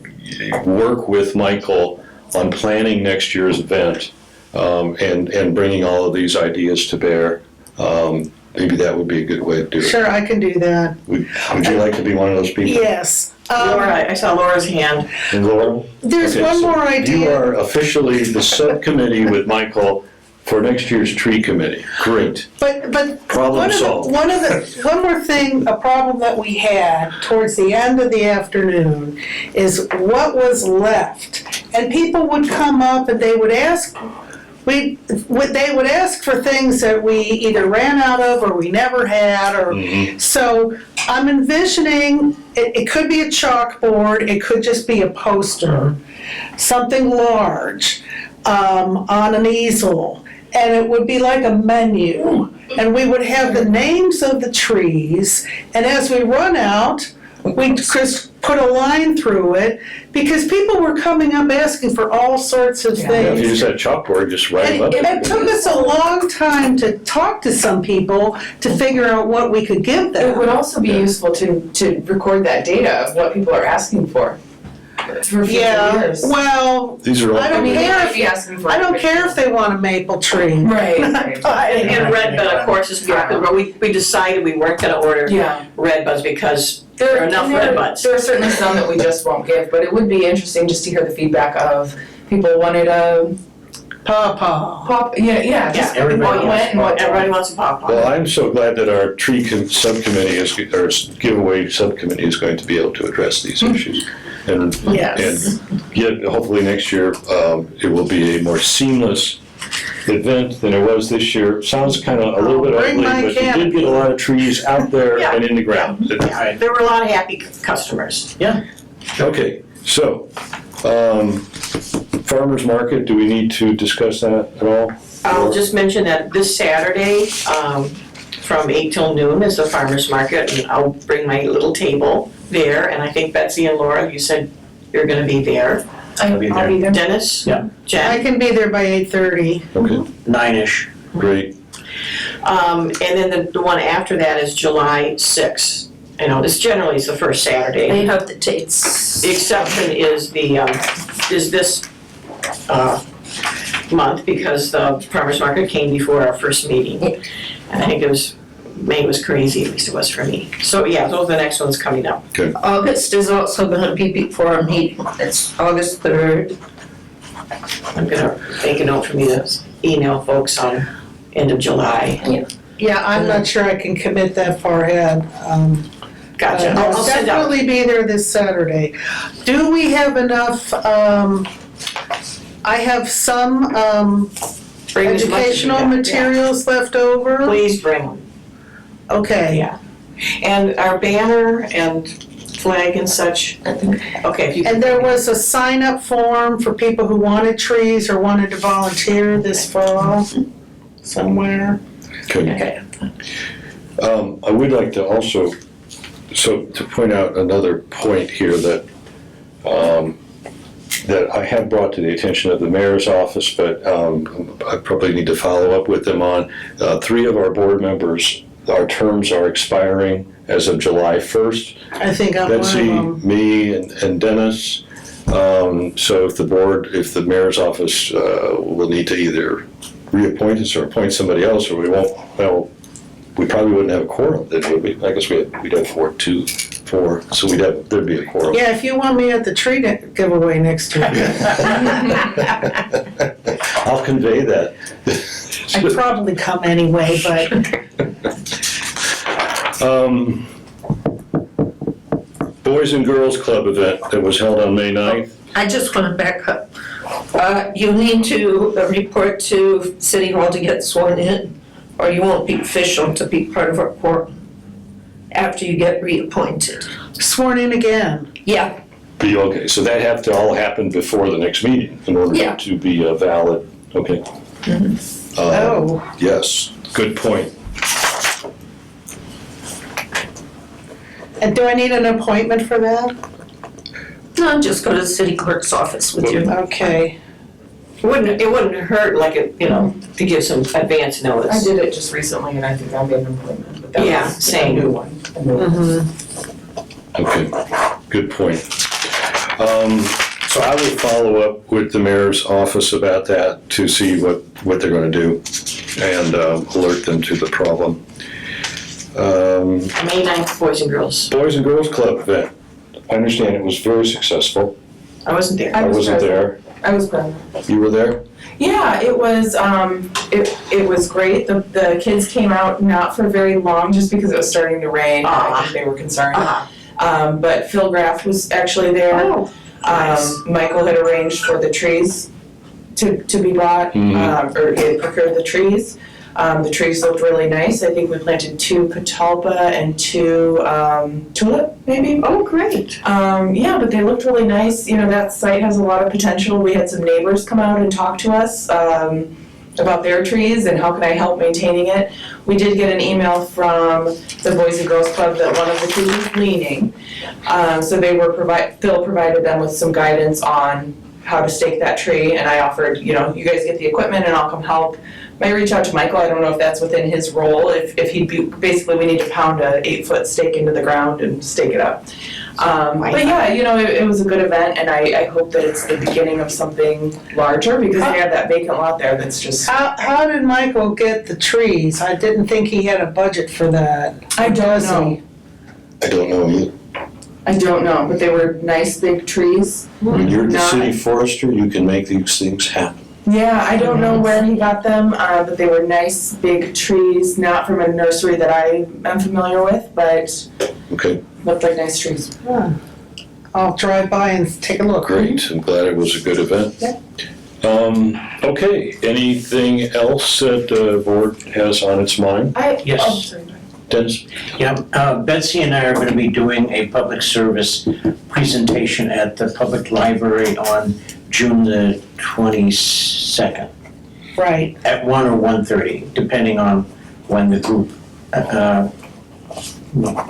work with Michael on planning next year's event, and bringing all of these ideas to bear. Maybe that would be a good way to do it. Sure, I can do that. Would you like to be one of those people? Yes. Laura, I saw Laura's hand. And Laura? There's Okay, one so more You idea. are officially the subcommittee with Michael for next year's tree committee. Great. But Problem solved. one more thing, a problem that we had towards the end of the afternoon is what was left. And people would come up and they would ask, they would ask for things that we either ran out of or we never had, or, so I'm envisioning, it could be a chalkboard, it could just be a poster, something large, on an easel, and it would be like a menu, and we would have the names of the trees, and as we run out, we just put a line through it, because people were coming up asking for all sorts of Yeah, if you things. use that chalkboard, just write them up. It took us a long time to talk to some people to figure out what we could give It them. would also be useful to record that data of what people are asking for future Yeah, years. well, These are all. I don't mean, they care might if- be asking for. I don't care if they want a maple tree. Right, And right. red bud, of course, is but we decided we weren't gonna order Yeah. red buds because there are enough red buds. There are certainly some that we just won't give, but it would be interesting just to hear the feedback of people wanted a Pawpaw. pop, yeah, just everybody what wants went and what Everybody wants a pawpaw. Well, I'm so glad that our tree subcommittee or giveaway subcommittee is going to be able to address these issues. And Yes. yet, hopefully next year, it will be a more seamless event than it was this year. Sounds kind of a little bit Bring ugly, my but you did canopy. get a lot of trees out there Yeah. and in the ground. There were a lot of happy customers. Okay, so, farmer's market, do we need to discuss that at all? I'll just mention that this Saturday, from 8 till noon is the farmer's market, and I'll bring my little table there, and I think Betsy and Laura, you said you're gonna be there. I'll be be there. Dennis? Yeah. I Jen? can be there by 8:30. Okay, 9-ish. great. And then the one after that is July 6th. You know, this generally is the first They Saturday. have the dates. The exception is this month, because the farmer's market came before our first meeting. And I think May was crazy, at least it was for me. So, yeah, those are the next ones coming up. August is also gonna be before our meeting, it's August 3rd. I'm gonna make a note for me to email folks on end of July. Yeah, I'm not sure I can commit that far ahead. Gotcha. I'll I'll send out. definitely be there this Saturday. Do we have enough, I have some Bring as much as you educational got. materials left over? Yeah. Please bring them. Okay. Yeah. And our banner and flag and such, okay, if you can. And there was a sign-up form for people who wanted trees or wanted to volunteer this fall somewhere. Good. Okay. I would like to also, to point out another point here that, that I have brought to the attention of the mayor's office, but I probably need to follow up with them on. 3 of our board members, our terms are expiring as of July 1st. I think I'm one of Betsy, them. me, and Dennis. So if the mayor's office will need to either reappoint us or appoint somebody else, or we won't, well, we probably wouldn't have a quorum then, would we? I guess we'd have 4, so there'd be a quorum. Yeah, if you want me at the tree giveaway next week, I'll convey that. I'd probably come anyway, but Boys and Girls Club event that was held on May 9th. I just wanna back up. You need to report to City Hall to get sworn in, or you won't be official to be part of our quorum after you get reappointed. sworn in again. Yeah, Be okay, so that have to all happen before the next meeting in order Yeah. to be valid, okay? Oh. Yes, good point. And do I need an appointment for that? No, just go to the city clerk's office with your, Okay. It wouldn't hurt like, to give some advance I notice. did it just recently and I think I made an appointment, but that Yeah, was same. a new one. Okay, good point. So I will follow up with the mayor's office about that to see what they're gonna do and alert them to the problem. May 9th, Boys and Girls. Boys and Girls Club event. I understand it was very successful. I wasn't there. I wasn't there. I was present. You were there? Yeah, it was, it was great. The kids came out not for very long just because it was starting to rain. I think they were concerned. But Phil Graff was actually there. Oh, nice. Michael had arranged for the trees to be brought, or he had procured the trees. The trees looked really nice. I think we planted 2 catalpa and 2 tulip, maybe. Oh, great. Yeah, but they looked really nice. You know, that site has a lot of potential. We had some neighbors come out and talk to us about their trees and how can I help maintaining it. We did get an email from the Boys and Girls Club that one of the trees was leaning. So they were Phil provided them with some guidance on how to stake that tree, and I offered, you guys get the equipment and I'll come help. I reach out to Michael, I don't know if that's within his role, if he'd be, basically we need to pound a 8-foot stake into the ground and stake it up. But yeah, it was a good event, and I hope that it's the beginning of something larger, because they have that vacant lot there that's just. How did Michael get the trees? I didn't think he had a budget for that. I don't Does he? know. I don't know either. I don't know, but they were nice big trees. When you're the Not- city forester, you can make these things happen. Yeah, I don't know where he got them, but they were nice big trees, not from a nursery that I am familiar with, but Okay, looked like nice trees. I'll drive by and take a look. great. I'm glad it was a good event. Okay, anything else that the board has on its mind? Yes. Oh, sorry. Dennis? Yeah, Betsy and I are going to be doing a public service presentation at the public library on June the 22nd Right. at 1 or 1:30, depending on when the group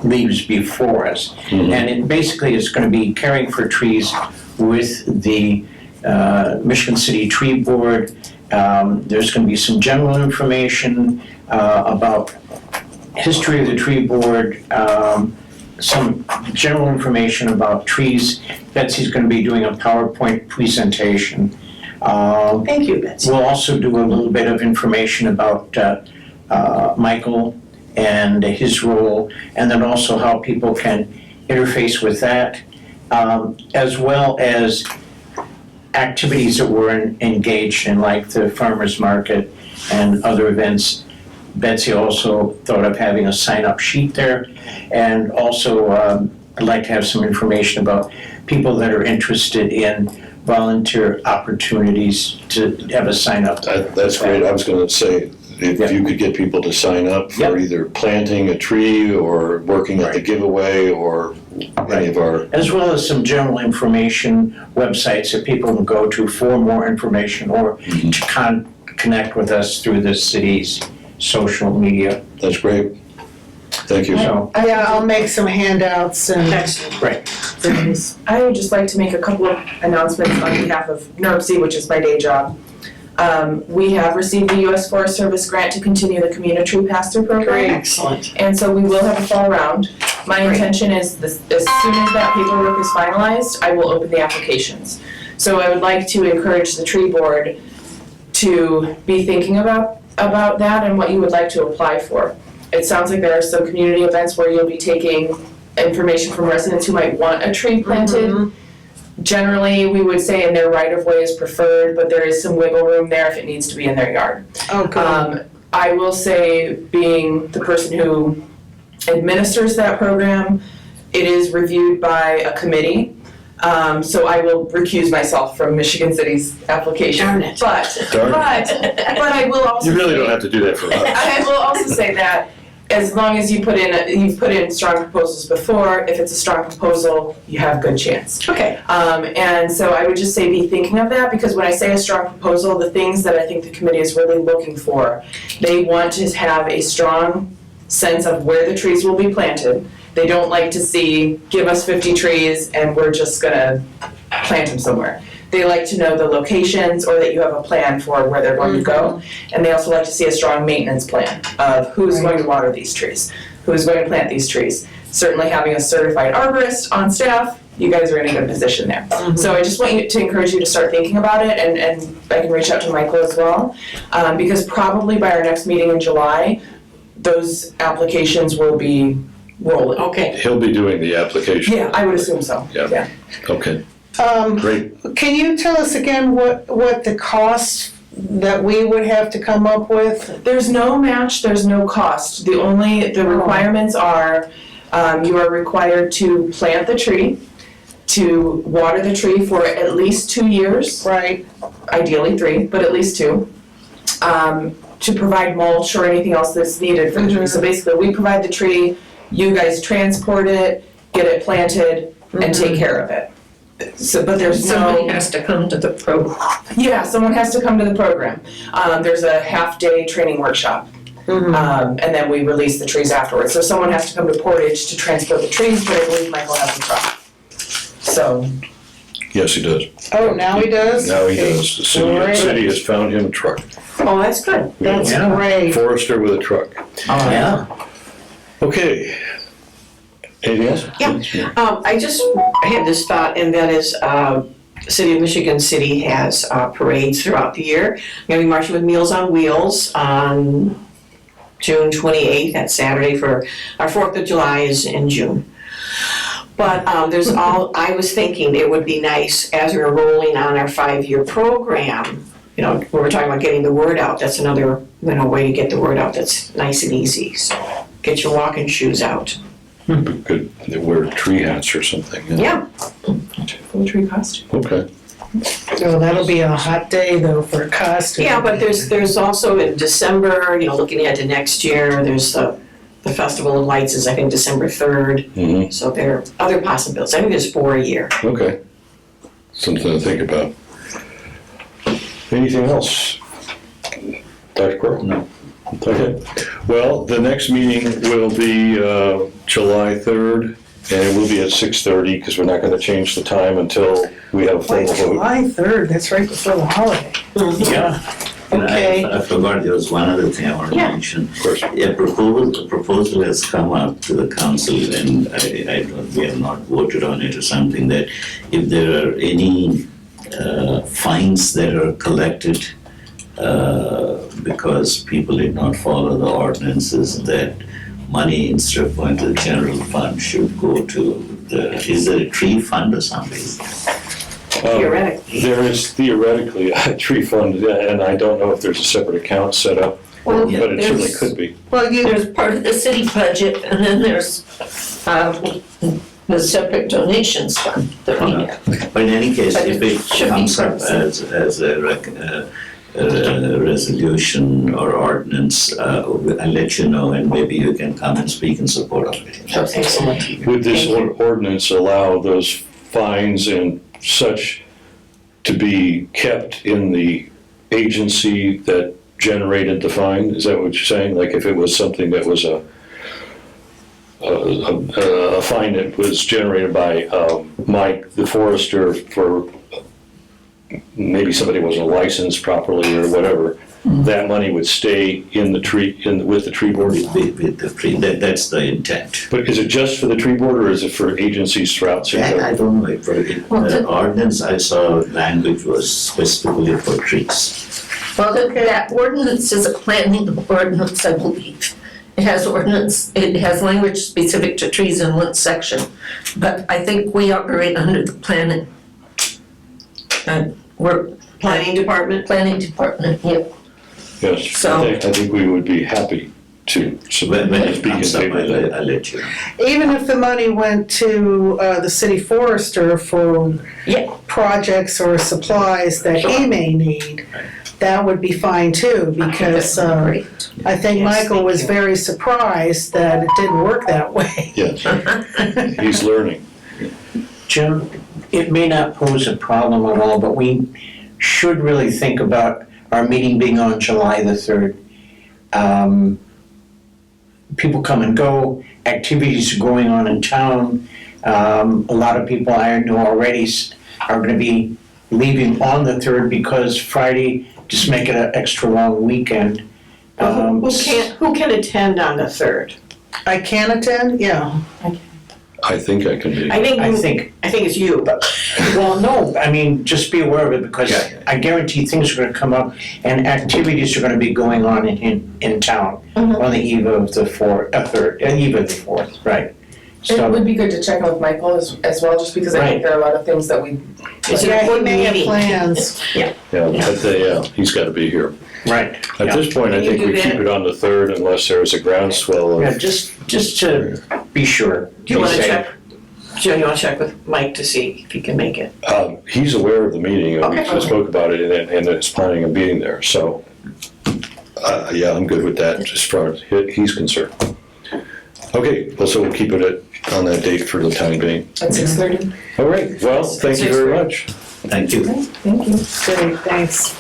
leaves before us. And it basically is going to be caring for trees with the Michigan City Tree Board. There's going to be some general information about history of the tree board, some general information about trees. Betsy's going to be doing a PowerPoint presentation. Thank you, Betsy. We'll also do a little bit of information about Michael and his role, and then also how people can interface with that, as well as activities that we're engaged in, like the farmers market and other events. Betsy also thought of having a sign-up sheet there, and also I'd like to have some information about people that are interested in volunteer opportunities to have a sign-up. That's great. I was gonna say, if you could get people to sign up for Yep. either planting a tree or working at the giveaway or any of our, As well as some general information websites that people can go to for more information, or to connect with us through the city's social media. that's great. Thank you. So, Yeah, I'll make some handouts and. Excellent. great. I would just like to make a couple of announcements on behalf of NERC, which is my day job. We have received the U.S. Forest Service grant to continue the community tree pass-through program. Excellent. And so we will have a fall round. My intention is this, as soon as that paperwork is finalized, I will open the applications. So I would like to encourage the tree board to be thinking about that and what you would like to apply for. It sounds like there are some community events where you'll be taking information from residents who might want a tree planted. Generally, we would say in their right-of-way is preferred, but there is some wiggle room there if it needs to be in their yard. Oh, good. I will say, being the person who administers that program, it is reviewed by a committee. So I will recuse myself from Michigan City's application. Darn it. Darn But I will also You really say- don't have to do that for us. I will also say that as long as you've put in strong proposals before, if it's a strong proposal, you have a good chance. Okay. And so I would just say be thinking of that, because when I say a strong proposal, the things that I think the committee is really looking for, they want to have a strong sense of where the trees will be planted. They don't like to see, give us 50 trees and we're just gonna plant them somewhere. They like to know the locations or that you have a plan for where they're going to go. And they also like to see a strong maintenance plan of who's going to water these trees, who's going to plant these trees. Certainly having a certified arborist on staff, you guys are in a good position there. So I just want you to encourage you to start thinking about it, and I can reach out to Michael as well. Because probably by our next meeting in July, those applications will be rolling. Okay. He'll be doing the application. Yeah, I would assume so. Yeah. Okay, great. Can you tell us again what the costs that we would have to come up with? There's no match, there's no cost. The requirements are, you are required to plant the tree, to water the tree for at least 2 years, Right, ideally 3, but at least 2. To provide mulch or anything else that's needed for the tree. So basically, we provide the tree, you guys transport it, get it planted, and take care of it. So, but there's Somebody no, has to come to the program. yeah, someone has to come to the program. There's a half-day training workshop. And then we release the trees afterwards. So someone has to come to Portage to transport the trees, but I believe Michael has a truck. So, Yes, he does. oh, now he does? Now he Okay, does. The great. city has found him a truck. Oh, that's good. That's Yeah. great. Forester with a truck. Yeah. Okay. Anything else? Yeah. I had this thought, and that is, City of Michigan City has parades throughout the year. We're gonna be marching with Meals on Wheels on June 28th, that Saturday, for our 4th of July is in June. But I was thinking it would be nice, as we're rolling on our 5-year program, when we're talking about getting the word out, that's another, way to get the word out that's nice and easy. So get your walking shoes out. Could wear tree hats or something. Yeah. full tree costume. Okay. Oh, that'll be a hot day though for a costume. Yeah, but there's also in December, looking ahead to next year, there's the Festival of Lights is, I think, December 3rd. Mm-hmm. So there are other possibilities. I think there's 4 a year. Okay. Something to think about. Anything else? Dr. Crowe? No. Okay. Well, the next meeting will be July 3rd, and it will be at 6:30 because we're not going to change the time until we have a Wait, formal vote. July 3rd, that's right before the holiday. Yeah. And Okay. I forgot there was one other thing I want to mention. Of course. A proposal has come up to the council, and we have not voted on it, or something, that if there are any fines that are collected because people did not follow the ordinances, that money, instead of going to the general fund, should go to is there a tree fund or something? Theoretically. There is theoretically a tree fund, and I don't know if there's a separate account set up, Well, but it certainly there's- could be. Well, There's part of the city budget, and then there's the separate donations fund that we have. But in any case, But if it it should be comes up something. as a resolution or ordinance, I'll let you know, and maybe you can come and speak in support of it. Excellent. Would this ordinance allow those fines and such to be kept in the agency that generated the fine? Is that what you're saying? Like if it was something that was a fine that was generated by Mike, the forester, for maybe somebody wasn't licensed properly or whatever, that money would stay in the tree, with the tree board? With the tree, that's the intent. But is it just for the tree board, or is it for agencies throughout St. I Clair? don't know, if the ordinance I saw language was specifically for trees. Well, that ordinance is a planning ordinance, I believe. It has language specific to trees in one section, but I think we operate under the planning. We're Planning Department? planning department, yeah. Yes, So- I think we would be happy to When it speak in comes up, favor of that. I'll let you know. even if the money went to the city forester for Yeah. projects or supplies that he may need, that would be fine too, because Great. I think Yes, Michael was thank you. very surprised that it didn't work that way. Yes, he's learning. Jim, it may not pose a problem at all, but we should really think about our meeting being on July the 3rd. people come and go, activities are going on in town. A lot of people I know already are gonna be leaving on the 3rd because Friday, just make it an extra long weekend. Who can attend on the 3rd? I can attend, yeah. I think I can be. I think I think, it's you, but well, no, I mean, just be aware of it because Yeah. I guarantee things are gonna come up and activities are gonna be going on in town on the eve of the 4th, right? It So, would be good to check in with Michael as well, just because I Right. think there are a lot of things that we, it's an Yeah, he important may have meeting. plans. Yeah, but he's gotta be here. right. At yeah. this point, I Can you think do we keep that? it on the 3rd unless there's a groundswell Yeah, of, just to be sure. Do you wanna Be safe. check, Joe, you wanna check with Mike to see if he can make it? he's aware of the meeting, and Okay. we spoke about it, and is planning on being there, so. Yeah, I'm good with that, as far as he's concerned. Okay, so we'll keep it on that date for the time being. at 6:30. All right, well, thank you very much. Thank you. Thank you. Great, thanks.